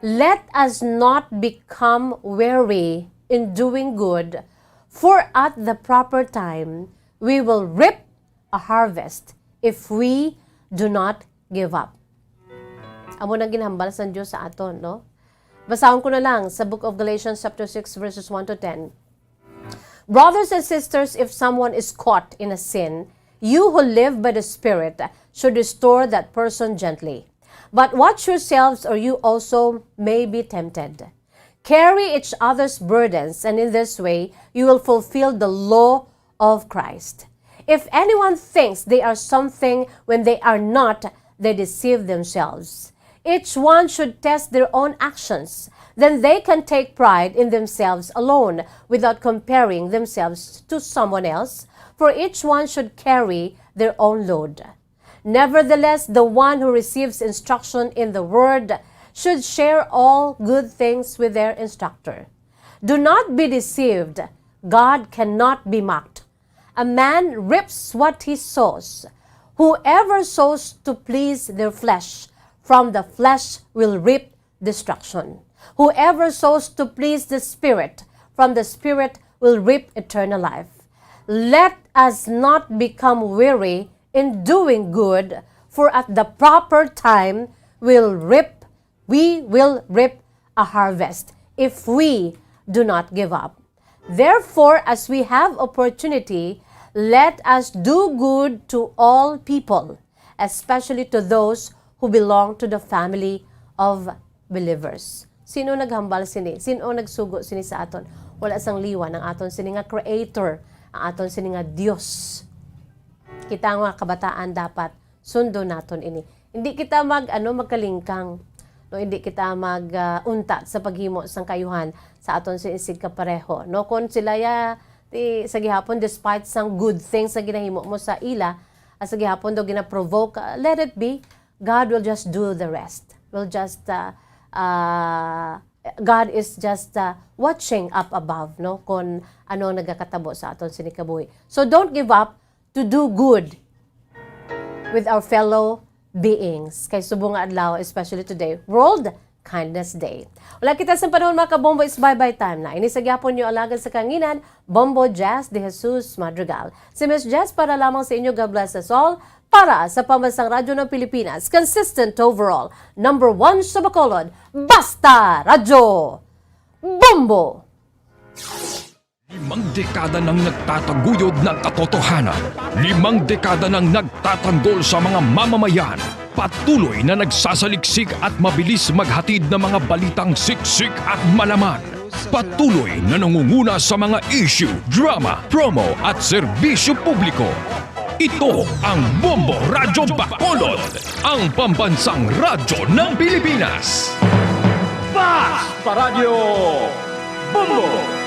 Let us not become weary in doing good, for at the proper time we will reap a harvest if we do not give up. Amo nang ginhambal sa Diyos sa aton, no? Basahon ko na lang sa book of Galatians chapter 6 verses 1 to 10. Brothers and sisters, if someone is caught in a sin, you who live by the Spirit should restore that person gently. But watch yourselves, or you also may be tempted. Carry each other's burdens, and in this way you will fulfill the law of Christ. If anyone thinks they are something when they are not, they deceive themselves. Each one should test their own actions. Then they can take pride in themselves alone without comparing themselves to someone else, for each one should carry their own load. Nevertheless, the one who receives instruction in the word should share all good things with their instructor. Do not be deceived. God cannot be mocked. A man reaps what he sows. Whoever sows to please their flesh, from the flesh will reap destruction. Whoever sows to please the Spirit, from the Spirit will reap eternal life. Let us not become weary in doing good, for at the proper time we will reap a harvest if we do not give up. Therefore, as we have opportunity, let us do good to all people, especially to those who belong to the family of believers. Sino naghambal sini? Sino nagsugo sini sa aton? Wala sang liwan ang aton sini nga creator, ang aton sini nga Dios. Kita nga kabataan dapat sundo naton ini. Hindi kita magkalingkang, no, hindi kita unta sa paghimo sang kayuhan sa aton sinisig kapareho. No, kun sila sa gihapon despite sang good things sa ginahimo mo sa ila, sa gihapon do gina-provoke, let it be. God will just do the rest. God is just watching up above, no, kung ano nagakatabo sa aton sinikabuhi. So don't give up to do good with our fellow beings. Kay subong nga adlaw, especially today, World Kindness Day. Wala kita sa panahon mga kabombo, is bye-bye time na. Inisagapon niyo alagan sa kanginan, Bombo Jazz de Jesus-Madrigal. Si Miss Jazz para lamang sa inyo, God bless us all, para sa Pambansang Radyo ng Pilipinas, consistent overall, number 1 sa Bacolod, Basta Radyo Bombo! 5 dekada nang nagtataguyod ng katotohanan. 5 dekada nang nagtatanggol sa mga mamamayan. Patuloy na nagsasaliksik at mabilis maghatid ng mga balitang siksik at malaman. Patuloy na nangunguna sa mga issue, drama, promo at serbisyo publiko. Ito ang Bombo Radyo Bacolod, ang pambansang radyo ng Pilipinas. Fast Paradyo Bombo!